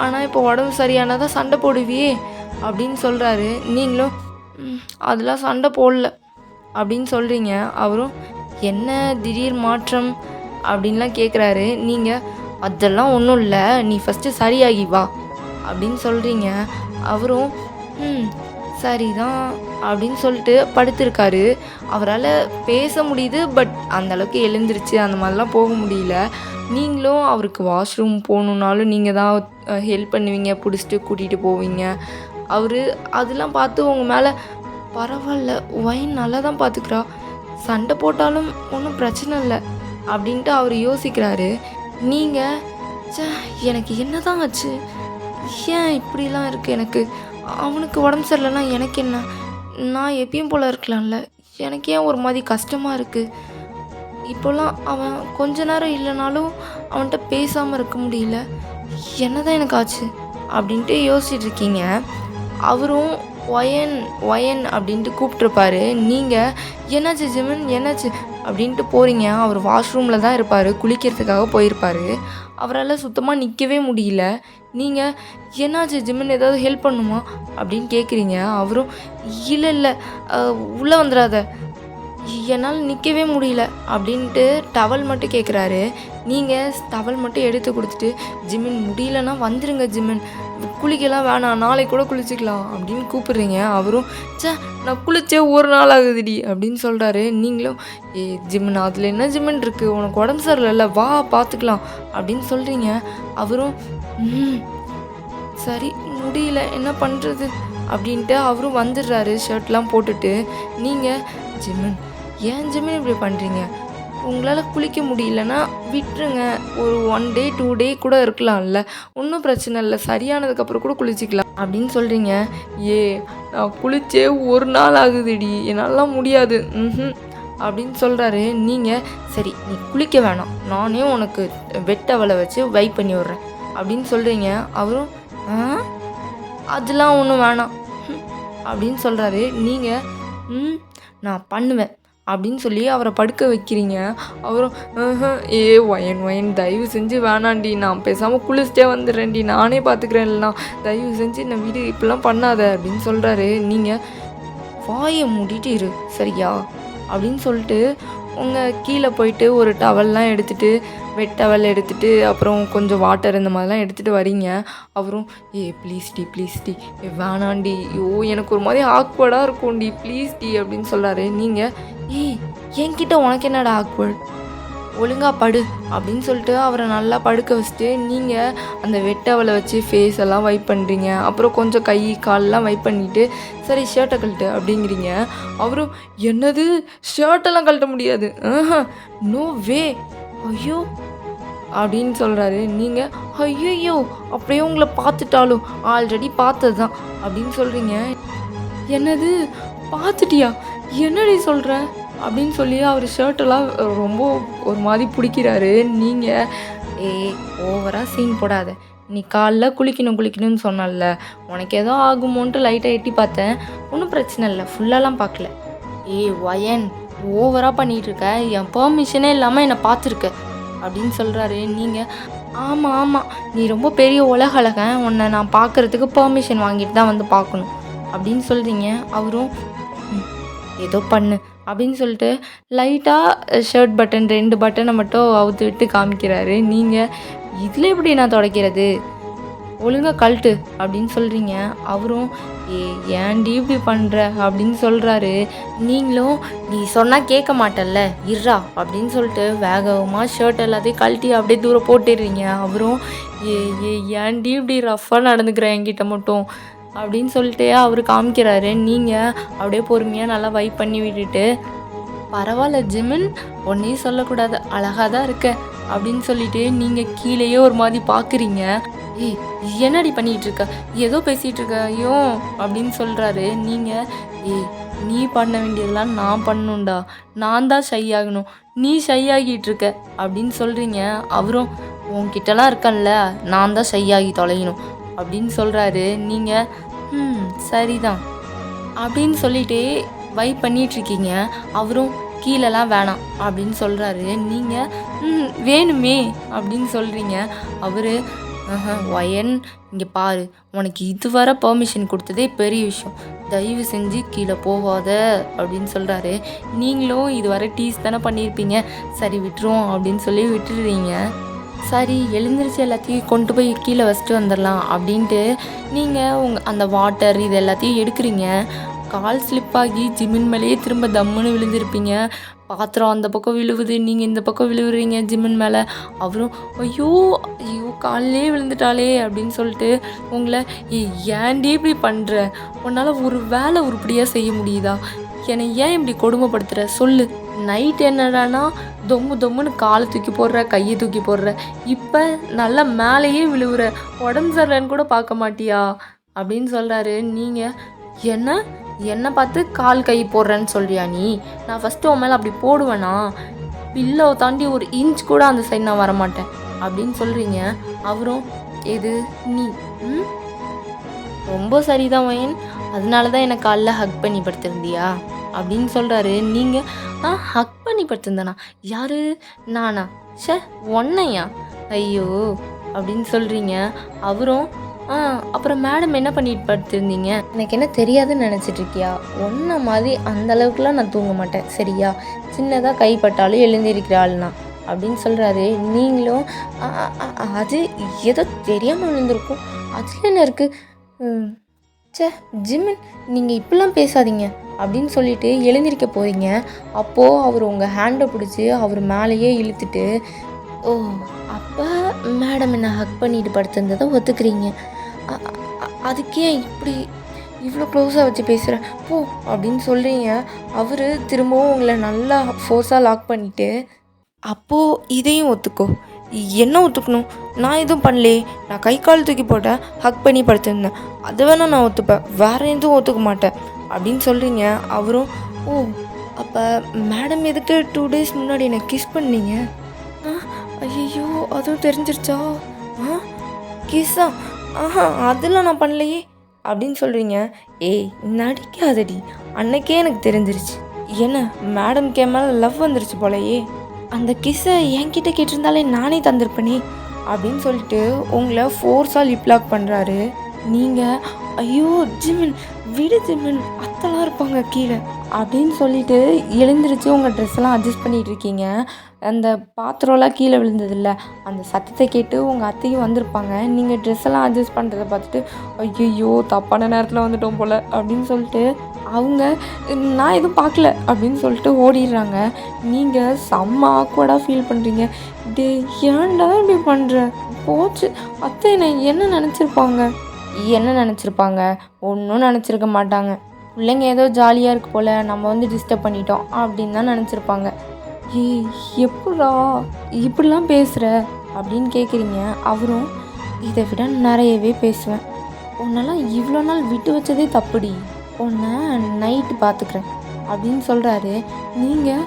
ஆனால் இப்போ உடம்பு சரியானதான் சண்டை போடுவியே அப்படின்னு சொல்கிறாரு. நீங்களும் அதெல்லாம் சண்டை போடல அப்படின்னு சொல்கிறீங்க. அவரும் என்ன திடீர் மாற்றம் அப்படின்லாம் கேட்குறாரு. நீங்கள் அதெல்லாம் ஒன்றும் இல்லை, நீ ஃபஸ்ட்டு சரியாகி வா அப்படின்னு சொல்கிறீங்க. அவரும் சரிதான் அப்படின்னு சொல்லிட்டு படுத்திருக்காரு. அவரால் பேச முடியுது, பட் அந்தளவுக்கு எழுந்திருச்சு அந்த மாதிரிலாம் போக முடியல. நீங்களும் அவருக்கு வாஷ்ரூம் போகணுன்னாலும் நீங்கள் தான் ஹெல்ப் பண்ணுவீங்க, பிடிச்சிட்டு கூட்டிகிட்டு போவீங்க. அவர் அதெல்லாம் பார்த்து உங்கள் மேலே பரவாயில்ல, ஒயின் நல்லா தான் பார்த்துக்கிறா, சண்டை போட்டாலும் ஒன்றும் பிரச்சனை இல்லை அப்படின்ட்டு அவர் யோசிக்கிறாரு. நீங்கள் எனக்கு என்ன தான் ஆச்சு, ஏன் இப்படிலாம் இருக்குது, எனக்கு அவனுக்கு உடம்பு சரியில்லைன்னா எனக்கு என்ன, நான் எப்பயும் போல் இருக்கலாம்ல, எனக்கு ஏன் ஒரு மாதிரி கஷ்டமாக இருக்குது, இப்போல்லாம் அவன் கொஞ்ச நேரம் இல்லைனாலும் அவன்கிட்ட பேசாமல் இருக்க முடியல, என்ன தான் எனக்கு ஆச்சு அப்படின்ட்டு யோசிச்சுட்டு இருக்கீங்க. அவரும் ஒயன் ஒயன் அப்படின்ட்டு கூப்பிட்ருப்பாரு. நீங்கள் என்னாச்சு ஜிமன் என்னாச்சு அப்படின்ட்டு போகிறீங்க. அவர் வாஷ்ரூமில் தான் இருப்பார், குளிக்கிறதுக்காக போயிருப்பார். அவரால் சுத்தமாக நிற்கவே முடியல. நீங்கள் என்னாச்சு ஜிமன், ஏதாவது ஹெல்ப் பண்ணுமா அப்படின்னு கேட்குறீங்க. அவரும் இல்லை இல்லை உள்ளே வந்துடாத, என்னால் நிற்கவே முடியல அப்படின்ட்டு டவல் மட்டும் கேட்குறாரு. நீங்கள் டவல் மட்டும் எடுத்து கொடுத்துட்டு, ஜிமின் முடியலன்னா வந்துடுங்க ஜிமின், குளிக்கலாம் வேணாம், நாளைக்கு கூட குளிச்சிக்கலாம் அப்படின்னு கூப்பிட்றீங்க. அவரும் நான் குளிச்சே ஒரு நாள் ஆகுதுடி அப்படின்னு சொல்கிறாரு. நீங்களும் ஜிமின் அதில் என்ன ஜிமின் இருக்குது, உனக்கு உடம்பு சரியில்லை, வா பார்த்துக்கலாம் அப்படின்னு சொல்கிறீங்க. அவரும் சரி முடியல என்ன பண்ணுறது அப்படின்ட்டு அவரும் வந்துடுறாரு ஷர்ட்லாம் போட்டுட்டு. நீங்கள் ஜிமின் ஏன் ஜிமின் இப்படி பண்ணுறீங்க? உங்களால் குளிக்க முடியலன்னா விட்டுருங்க. ஒரு 1 டே 2 டே கூட இருக்கலாம்ல, ஒன்றும் பிரச்சனை இல்லை, சரியானதுக்கப்புறம் கூட குளிச்சிக்கலாம் அப்படின்னு சொல்கிறீங்க. நான் குளிச்சே 1 நாள் ஆகுதுடி, என்னாலாம் முடியாது அப்படின்னு சொல்கிறாரு. நீங்கள் சரி நீ குளிக்க வேணாம், நானே உனக்கு வெட்டவலை வச்சு வைப் பண்ணி விட்றேன் அப்படின்னு சொல்கிறீங்க. அவரும் அதெல்லாம் ஒன்றும் வேணாம் அப்படின்னு சொல்கிறாரு. நீங்கள் நான் பண்ணுவேன் அப்படின்னு சொல்லி அவரை படுக்க வைக்கிறீங்க. அவரும் ஒயன் தயவு செஞ்சு வேணாண்டி, நான் பேசாமல் குளிச்சுட்டே வந்துடுறேன்டி, நானே பார்த்துக்கிறேன், இல்லைனா தயவு செஞ்சு என்னை வீடு இப்படிலாம் பண்ணாத அப்படின்னு சொல்கிறாரு. நீங்கள் வாயை மூடிட்டு இரு சரியா அப்படின்னு சொல்லிட்டு உங்கள் கீழே போயிட்டு ஒரு டவல்லாம் எடுத்துகிட்டு வெட்டவல் எடுத்துகிட்டு அப்புறம் கொஞ்சம் வாட்டர் இந்த மாதிரிலாம் எடுத்துகிட்டு வரீங்க. அவரும் ப்ளீஸ்டி வேணாண்டி, எனக்கு ஒரு மாதிரி ஆக்வர்டாக இருக்கும்டி, ப்ளீஸ்டி அப்படின்னு சொல்கிறாரு. நீங்கள் என்கிட்ட உனக்கு என்னடா ஆக்வர்ட், ஒழுங்கா படு அப்படின்னு சொல்லிட்டு அவரை நல்லா படுக்க வச்சுட்டு நீங்கள் அந்த வெட்டவலை வச்சு ஃபேஸ் எல்லாம் வைப் பண்ணுறீங்க. அப்புறம் கொஞ்சம் கை காலெலாம் வைப் பண்ணிவிட்டு சரி ஷர்ட்டை கழட்டு அப்படிங்கிறீங்க. அவரும் என்னது ஷர்ட்டெல்லாம் கழட்ட முடியாது, நோ வே, ஐயோ அப்படின்னு சொல்கிறாரு. நீங்கள் ஐயோ அப்படியே உங்களை பார்த்துட்டாலும் ஆல்ரெடி பார்த்தது தான் அப்படின்னு சொல்கிறீங்க. என்னது பார்த்துட்டியா, என்னடி சொல்கிற அப்படின்னு சொல்லி அவர் ஷர்ட்டெல்லாம் ரொம்ப ஒரு மாதிரி பிடிக்கிறாரு. நீங்கள் ஓவராக சீன் போடாத, நீ காலைல குளிக்கணும்னு சொன்னல, உனக்கு ஏதோ ஆகுமோன்ட்டு லைட்டாக எட்டி பார்த்தேன், ஒன்றும் பிரச்சனை இல்லை, ஃபுல்லாலாம் பார்க்கல. ஒயன் ஓவராக பண்ணிகிட்ருக்க, என் பெர்மிஷனே இல்லாமல் என்னை பார்த்துருக்க அப்படின்னு சொல்கிறாரு. நீங்கள் ஆமாம் நீ ரொம்ப பெரிய உலகழகன், உன்னை நான் பார்க்குறதுக்கு பெர்மிஷன் வாங்கிட்டு தான் வந்து பார்க்கணும் அப்படின்னு சொல்கிறீங்க. அவரும் ஏதோ பண்ணு அப்படின்னு சொல்லிட்டு லைட்டாக ஷர்ட் பட்டன் 2 பட்டனை மட்டும் அவுத்து விட்டு காமிக்கிறாரு. நீங்கள் இதில் எப்படி நான் துடைக்கிறது, ஒழுங்காக கழட்டு அப்படின்னு சொல்கிறீங்க. அவரும் ஏன்டி இப்படி பண்ணுற அப்படின்னு சொல்கிறாரு. நீங்களும் நீ சொன்னால் கேட்க மாட்டல்ல இர்றா அப்படின்னு சொல்லிட்டு வேகமாக ஷர்ட் எல்லாத்தையும் கழட்டி அப்படியே தூரம் போட்டுடுறீங்க. அவரும் ஏன்டி இப்படி ரஃப்பாக நடந்துக்கிறேன் என்கிட்ட மட்டும் அப்படின்னு சொல்லிட்டு அவர் காமிக்கிறாரு. நீங்கள் அப்படியே பொறுமையாக நல்லா வைப் பண்ணி விட்டுட்டு பரவாயில்ல ஜிமின், ஒன்றையும் சொல்லக்கூடாது, அழகாக தான் இருக்க அப்படின்னு சொல்லிட்டு நீங்கள் கீழேயே ஒரு மாதிரி பார்க்குறீங்க. என்னடி பண்ணிகிட்டு இருக்க, ஏதோ பேசிகிட்டு இருக்க ஐயோ அப்படின்னு சொல்கிறாரு. நீங்கள் நீ பண்ண வேண்டியதெல்லாம் நான் பண்ணணும்டா, நான் தான் ஷை ஆகணும், நீ ஷை ஆகிட்டு இருக்க அப்படின்னு சொல்கிறீங்க. அவரும் உன்கிட்டலாம் இருக்கன்ல, நான் தான் ஷை ஆகி தொலையணும் அப்படின்னு சொல்கிறாரு. நீங்கள் சரிதான் அப்படின்னு சொல்லிட்டு வைப் பண்ணிகிட்ருக்கீங்க. அவரும் கீழெல்லாம் வேணாம் அப்படின்னு சொல்கிறாரு. நீங்கள் வேணுமே அப்படின்னு சொல்கிறீங்க. அவர் ஒயன் இங்கே பாரு, உனக்கு இதுவரை பெர்மிஷன் கொடுத்ததே பெரிய விஷயம், தயவு செஞ்சு கீழே போகாத அப்படின்னு சொல்கிறாரு. நீங்களும் இதுவரை டீஸ் தானே பண்ணியிருப்பீங்க, சரி விட்டுருவோம் அப்படின்னு சொல்லி விட்டுடுறீங்க. சரி எழுந்திரிச்சு எல்லாத்தையும் கொண்டு போய் கீழே வச்சுட்டு வந்துடலாம் அப்படின்ட்டு நீங்கள் அந்த வாட்டர் இது எல்லாத்தையும் எடுக்கிறீங்க. கால் ஸ்லிப்பாகி ஜிமின் மேலேயே திரும்ப தம்முன்னு விழுந்திருப்பீங்க. பாத்திரம் அந்த பக்கம் விழுவுது, நீங்கள் இந்த பக்கம் விழுவுறீங்க ஜிமின் மேலே. அவரும் ஐயோ காலிலே விழுந்துட்டாலே அப்படின்னு சொல்லிட்டு உங்களை ஏன்டி இப்படி பண்ணுற, உன்னால் ஒரு வேலை உருப்படியாக செய்ய முடியுதா, என்னை ஏன் இப்படி கொடுமைப்படுத்துகிற சொல்லு, நைட் என்னடானா தொம்முன்னு காலை தூக்கி போடுற, கையை தூக்கி போடுற, இப்போ நல்லா மேலேயே விழுவுற, உடம்பு சரியில்லைன்னு கூட பார்க்க மாட்டியா அப்படின்னு சொல்கிறாரு. நீங்கள் என்னை பார்த்து கால் கை போடுறேன்னு சொல்கிறியா நீ, நான் ஃபஸ்ட்டு உன் மேலே அப்படி போடுவேனா, பில்லோ தாண்டி ஒரு இன்ச் கூட அந்த சைடு நான் வரமாட்டேன் அப்படின்னு சொல்கிறீங்க. அவரும் எது நீ ரொம்ப சரிதான் வயன், அதனால தான் எனக்கு காலைல ஹக் பண்ணி படுத்திருந்தியா அப்படின்னு சொல்கிறாரு. நீங்கள் ஹக் பண்ணி படுத்திருந்தானா, யாரு நானா, ஒன்னையா, ஐயோ அப்படின்னு சொல்கிறீங்க. அவரும் அப்புறம் மேடம் என்ன பண்ணிட்டு படுத்திருந்தீங்க, எனக்கு என்ன தெரியாதுன்னு நினச்சிட்ருக்கியா, ஒன்றை மாதிரி அந்தளவுக்குலாம் நான் தூங்க மாட்டேன் சரியா, சின்னதாக கைப்பட்டாலும் எழுந்திருக்கிற ஆள்னா அப்படின்னு சொல்கிறாரு. நீங்களும் அது ஏதோ தெரியாமல் விழுந்திருக்கும், அதில் என்ன இருக்குது, ஜிமின் நீங்கள் இப்படிலாம் பேசாதீங்க அப்படின்னு சொல்லிட்டு எழுந்திருக்க போகிறீங்க. அப்போது அவர் உங்கள் ஹேண்டை பிடிச்சி அவர் மேலேயே இழுத்துட்டு அப்போ மேடம் என்ன ஹக் பண்ணிட்டு படுத்திருந்ததை ஒத்துக்கிறீங்க, அதுக்கே இவ்வளோ க்ளோஸாக வச்சு பேசுகிற போ அப்படின்னு சொல்கிறீங்க. அவர் திரும்பவும் உங்களை நல்லா ஃபோர்ஸாக லாக் பண்ணிவிட்டு, அப்போது இதையும் ஒத்துக்கோ. என்ன ஒத்துக்கணும்? நான் எதுவும் பண்ணலையே. நான் கை கால் தூக்கி போட்டேன், ஹக் பண்ணி படுத்திருந்தேன். அதை வேணால் நான் ஒத்துப்பேன், வேறு எதுவும் ஒத்துக்க மாட்டேன் அப்படின்னு சொல்கிறீங்க. அவரும் ஓ அப்போ மேடம் எதுக்கு 2 days முன்னாடி என்னை கிஸ் பண்ணீங்க? ஐயோ அதுவும் தெரிஞ்சிருச்சா? கிஸ்ஸா? அதெல்லாம் நான் பண்ணலையே அப்படின்னு சொல்கிறீங்க. ஏய் நடிக்காதடி, அன்னைக்கே எனக்கு தெரிஞ்சிருச்சு. என்ன மேடம்க்கு என் மேலே லவ் வந்துருச்சு போலையே. அந்த கிஸ்ஸை என்கிட்ட கேட்டிருந்தாலே நானே தந்திருப்பேனே அப்படின்னு சொல்லிட்டு உங்களை ஃபோர்ஸாக லிப் லாக் பண்ணுறாரு. நீங்கள் ஐயோ ஜிமின் விடு ஜிமின், அத்தெல்லாம் இருப்பாங்க கீழே அப்படின்னு சொல்லிட்டு எழுந்திரிச்சு உங்கள் ட்ரெஸ்ஸெல்லாம் அட்ஜஸ்ட் பண்ணிகிட்டு இருக்கீங்க. அந்த பாத்திரம்லாம் கீழே விழுந்ததில்ல, அந்த சத்தத்தை கேட்டு உங்கள் அத்தையும் வந்திருப்பாங்க. நீங்கள் ட்ரெஸ்ஸெல்லாம் அட்ஜஸ்ட் பண்ணுறதை பார்த்துட்டு ஐயோ தப்பான நேரத்தில் வந்துட்டோம் போல் அப்படின்னு சொல்லிட்டு அவங்க நான் எதுவும் பார்க்கல அப்படின்னு சொல்லிட்டு ஓடிடுறாங்க. நீங்கள் செம்ம ஆக்வர்டாக ஃபீல் பண்ணுறீங்க. டே ஏன்டா இப்படி பண்ணுற? போச்சு அத்தை என்ன நினச்சிருப்பாங்க? என்ன நினச்சிருப்பாங்க? ஒன்றும் நினச்சிருக்க மாட்டாங்க. பிள்ளைங்க ஏதோ ஜாலியாக இருக்கு போல், நம்ம வந்து டிஸ்டர்ப் பண்ணிட்டோம் அப்படின்னு தான் நினச்சிருப்பாங்க. ஏய் எப்படா இப்படிலாம் பேசுகிற அப்படின்னு கேட்குறீங்க. அவரும் இதை விட நிறையவே பேசுவேன், உன்னெல்லாம் இவ்வளோ நாள் விட்டு வச்சதே தப்புடி, உன்னை நைட்டு பார்த்துக்கிறேன் அப்படின்னு சொல்கிறாரு. நீங்கள்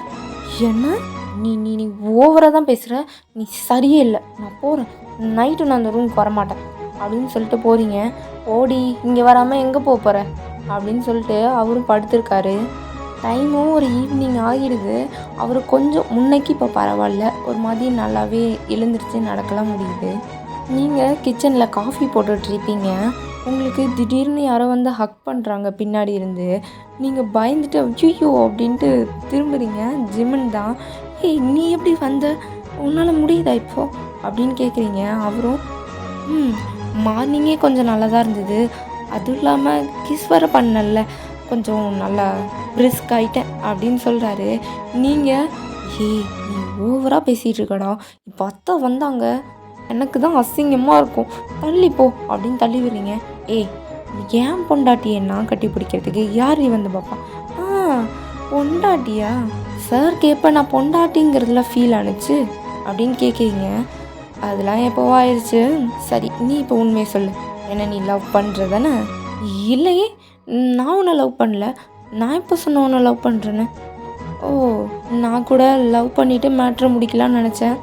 என்ன நீ நீ நீ ஓவராக தான் பேசுகிற, நீ சரியே இல்லை, நான் போகிறேன், நைட்டு நான் அந்த ரூமுக்கு வரமாட்டேன் அப்படின்னு சொல்லிட்டு போகிறீங்க. ஓடி இங்கே வராமல் எங்கே போகிற அப்படின்னு சொல்லிட்டு அவரும் படுத்திருக்காரு. டைமும் ஒரு ஈவினிங் ஆகிடுது. அவர் கொஞ்சம் முன்னைக்கு இப்போ பரவாயில்ல, ஒரு மாதிரி நல்லாவே எழுந்திரிச்சு நடக்கலாம் முடியுது. நீங்கள் கிச்சனில் காஃபி போட்டுட்ருப்பீங்க. உங்களுக்கு திடீர்னு யாரோ வந்து ஹக் பண்ணுறாங்க பின்னாடி இருந்து. நீங்கள் பயந்துட்டு ஐயோ அப்படின்ட்டு திரும்புறீங்க. ஜிமின் தான். ஏய் நீ எப்படி வந்த, உன்னால் முடியுதா இப்போ அப்படின்னு கேட்குறீங்க. அவரும் மார்னிங்கே கொஞ்சம் நல்லா தான் இருந்தது, அதுவும் இல்லாமல் கிஸ் வர பண்ணல, கொஞ்சம் நல்லா ரிஸ்க் ஆகிட்டேன் அப்படின்னு சொல்கிறாரு. நீங்கள் ஏய் நீ ஓவராக பேசிகிட்டு இருக்கடா, இப்போ அத்தை வந்தாங்க, எனக்கு தான் அசிங்கமாக இருக்கும், தள்ளிப்போ அப்படின்னு தள்ளி விடுறீங்க. ஏய் ஏன் பொண்டாட்டியை நான் கட்டி பிடிக்கிறதுக்கு யார் வந்து பாப்பா? பொண்டாட்டியா சார் கேட்ப, நான் பொண்டாட்டிங்கிறதுல ஃபீல் ஆணுச்சு அப்படின்னு கேட்குறீங்க. அதெல்லாம் எப்போவோ ஆயிடுச்சு. சரி நீ இப்போ உண்மையை சொல்லு, என்ன நீ லவ் பண்ணுறதானே? இல்லையே நான் உன்னை லவ் பண்ணல, நான் இப்போ சொன்ன உன்னை லவ் பண்ணுறேன்னு. ஓ நான் கூட லவ் பண்ணிவிட்டு மேட்ரை முடிக்கலான்னு நினச்சேன்.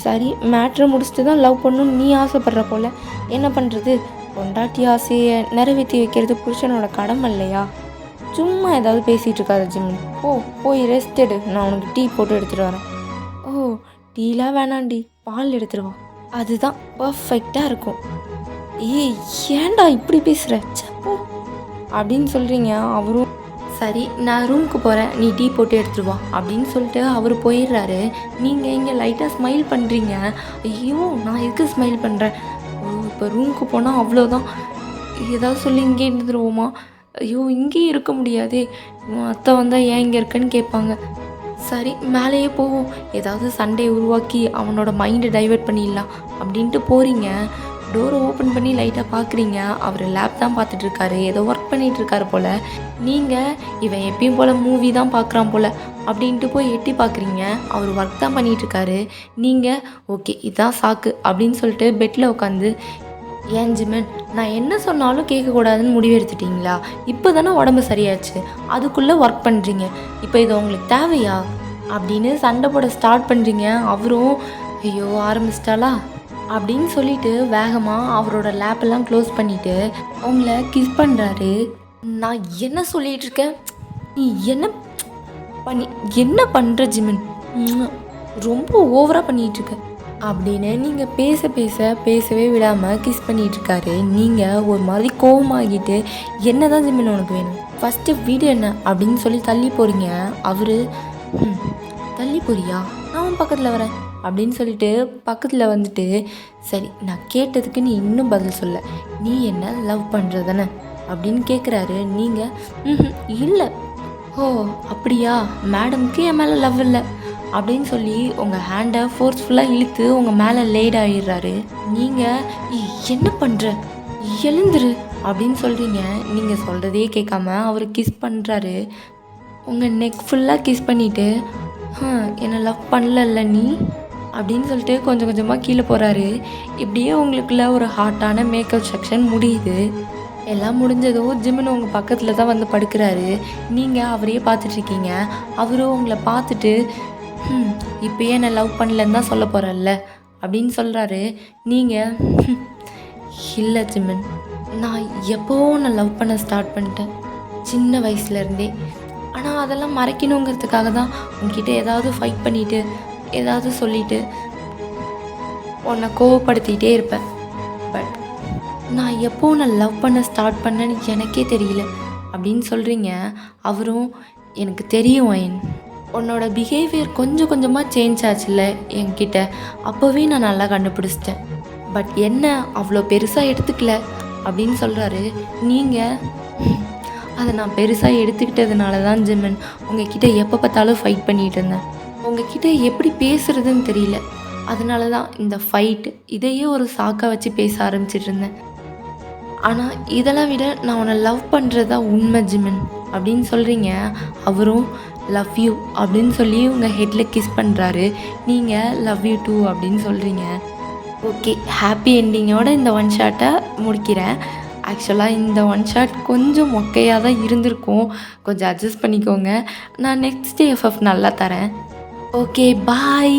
சரி மேட்ரை முடிச்சுட்டு தான் லவ் பண்ணணும்னு நீ ஆசைப்படுற போல், என்ன பண்ணுறது, பொண்டாட்டி ஆசையை நிறைவேற்றி வைக்கிறது புருஷனோட கடமை இல்லையா? சும்மா ஏதாவது பேசிகிட்டு இருக்காது ஜிம்மி. போய் ரெஸ்ட் எடு, நான் உனக்கு டீ போட்டு எடுத்துகிட்டு வரேன். ஓ டீலாம் வேணாண்டி, பால் எடுத்துருவா, அதுதான் பர்ஃபெக்டாக இருக்கும். ஏய் ஏன்டா இப்படி பேசுகிற சப்போ அப்படின்னு சொல்கிறீங்க. அவரும் சரி நான் ரூமுக்கு போகிறேன், நீ டீ போட்டு எடுத்துருவா அப்படின்னு சொல்லிட்டு அவர் போயிடுறாரு. நீங்கள் இங்கே லைட்டாக ஸ்மைல் பண்ணுறீங்க. ஐயோ நான் எதுக்கு ஸ்மைல் பண்ணுறேன்? இப்போ ரூமுக்கு போனால் அவ்வளோதான், ஏதாவது சொல்லி இங்கே இருந்துருவோமா? ஐயோ இங்கேயும் இருக்க முடியாதே, அத்தை வந்தால் ஏன் இங்கே இருக்கேன்னு கேட்பாங்க. சரி மேலேயே போவோம், ஏதாவது சண்டே உருவாக்கி அவனோட மைண்டை டைவெர்ட் பண்ணிடலாம் அப்படின்ட்டு போகிறீங்க. டோரை ஓப்பன் பண்ணி லைட்டாக பார்க்குறீங்க. அவர் லேப் தான் பார்த்துட்ருக்காரு, ஏதோ ஒர்க் பண்ணிகிட்ருக்காரு போல். நீங்கள் இவன் எப்பயும் போல் மூவி தான் பார்க்குறான் போல் அப்படின்ட்டு போய் எட்டி பார்க்குறீங்க. அவர் ஒர்க் தான் பண்ணிகிட்ருக்காரு. நீங்கள் ஓகே இதுதான் சாக்கு அப்படின்னு சொல்லிட்டு பெட்டில் உட்காந்து, ஏன் ஜிமன் நான் என்ன சொன்னாலும் கேட்கக்கூடாதுன்னு முடிவு எடுத்துட்டிங்களா? இப்போ தானே உடம்பு சரியாச்சு, அதுக்குள்ளே ஒர்க் பண்ணுறீங்க, இப்போ இது உங்களுக்கு தேவையா அப்படின்னு சண்டை போட ஸ்டார்ட் பண்ணுறீங்க. அவரும் ஐயோ ஆரம்பிச்சிட்டாளா அப்படின்னு சொல்லிட்டு வேகமாக அவரோட லேப்பெல்லாம் க்ளோஸ் பண்ணிவிட்டு உங்களை கிஸ் பண்ணுறாரு. நான் என்ன சொல்லிகிட்டு இருக்கேன், நீ என்ன பண்ணுற ஜிமன், ரொம்ப ஓவராக பண்ணிகிட்ருக்க அப்படின்னு நீங்கள் பேசவே விடாமல் கிஸ் பண்ணிகிட்ருக்காரு. நீங்கள் ஒரு மாதிரி கோவமாகிட்டு என்ன தான் ஜிமின் உனக்கு வேணும், ஃபஸ்ட்டு வீடு என்ன அப்படின்னு சொல்லி தள்ளி போகிறீங்க. அவர் தள்ளி போறியா, நான் பக்கத்தில் வரேன் அப்படின்னு சொல்லிட்டு பக்கத்தில் வந்துட்டு, சரி நான் கேட்டதுக்கு நீ இன்னும் பதில் சொல்ல, நீ என்ன லவ் பண்ணுறதானே அப்படின்னு கேட்குறாரு. நீங்கள் இல்லை. ஓ அப்படியா, மேடம்க்கு என் மேலே லவ் இல்லை அப்படின்னு சொல்லி உங்கள் ஹேண்டை ஃபோர்ஸ்ஃபுல்லாக இழுத்து உங்கள் மேலே லேட் ஆகிடுறாரு. நீங்கள் என்ன பண்ணுற, எழுந்துரு அப்படின்னு சொல்கிறீங்க. நீங்கள் சொல்கிறதே கேட்காம அவர் கிஸ் பண்ணுறாரு. உங்கள் நெக் ஃபுல்லாக கிஸ் பண்ணிவிட்டு என்னை லவ் பண்ணலல்ல நீ அப்படின்னு சொல்லிட்டு கொஞ்சம் கொஞ்சமாக கீழே போகிறாரு. இப்படியே உங்களுக்குள்ள ஒரு ஹாட்டான மேக்கப் செக்ஷன் முடியுது. எல்லாம் முடிஞ்சதும் ஜிமின் உங்கள் பக்கத்தில் தான் வந்து படுக்கிறாரு. நீங்கள் அவரையே பார்த்துட்ருக்கீங்க. அவரும் உங்களை பார்த்துட்டு இப்போயே என்னை லவ் பண்ணலன்னு தான் சொல்ல போகிறல்ல அப்படின்னு சொல்கிறாரு. நீங்கள் இல்லை ஜிமின், நான் எப்போவோ நான் லவ் பண்ண ஸ்டார்ட் பண்ணிட்டேன் சின்ன வயசுலேருந்தே. ஆனால் அதெல்லாம் மறைக்கணுங்கிறதுக்காக தான் உன்கிட்ட ஏதாவது ஃபைட் பண்ணிவிட்டு ஏதாவது சொல்லிவிட்டு உன்னை கோவப்படுத்திகிட்டே இருப்பேன். பட் நான் எப்போ நான் லவ் பண்ண ஸ்டார்ட் பண்ணேன்னு எனக்கே தெரியல அப்படின்னு சொல்கிறீங்க. அவரும் எனக்கு தெரியும் வயன், உன்னோட பிஹேவியர் கொஞ்சம் கொஞ்சமாக சேஞ்ச் ஆச்சுல்ல என்கிட்ட, அப்போவே நான் நல்லா கண்டுபிடிச்சிட்டேன். பட் என்ன அவ்வளோ பெருசாக எடுத்துக்கல அப்படின்னு சொல்கிறாரு. நீங்கள் அதை நான் பெருசாக எடுத்துக்கிட்டதுனால தான் ஜிமின் உங்ககிட்ட எப்போ பார்த்தாலும் ஃபைட் பண்ணிகிட்டு இருந்தேன். உங்ககிட்ட எப்படி பேசுகிறதுன்னு தெரியல, அதனால தான் இந்த ஃபைட் இதையே ஒரு சாக்காக வச்சு பேச ஆரம்பிச்சிட்டு இருந்தேன். ஆனால் இதெல்லாம் விட நான் உன்னை லவ் பண்ணுறது தான் உண்மை ஜிமின் அப்படின்னு சொல்கிறீங்க. அவரும் லவ் யூ அப்படின்னு சொல்லி உங்கள் ஹெட்டில் கிஸ் பண்ணுறாரு. நீங்கள் லவ் யூ டூ அப்படின்னு சொல்கிறீங்க. ஓகே, ஹாப்பி என்டிங்கோட இந்த ஒன் ஷாட்டை முடிக்கிறேன். ஆக்சுவலாக இந்த ஒன் ஷாட் கொஞ்சம் மொக்கையாக தான் இருந்திருக்கும், கொஞ்சம் அட்ஜஸ்ட் பண்ணிக்கோங்க. நான் நெக்ஸ்ட் FF நல்லா தரேன். ஓகே, பாய்.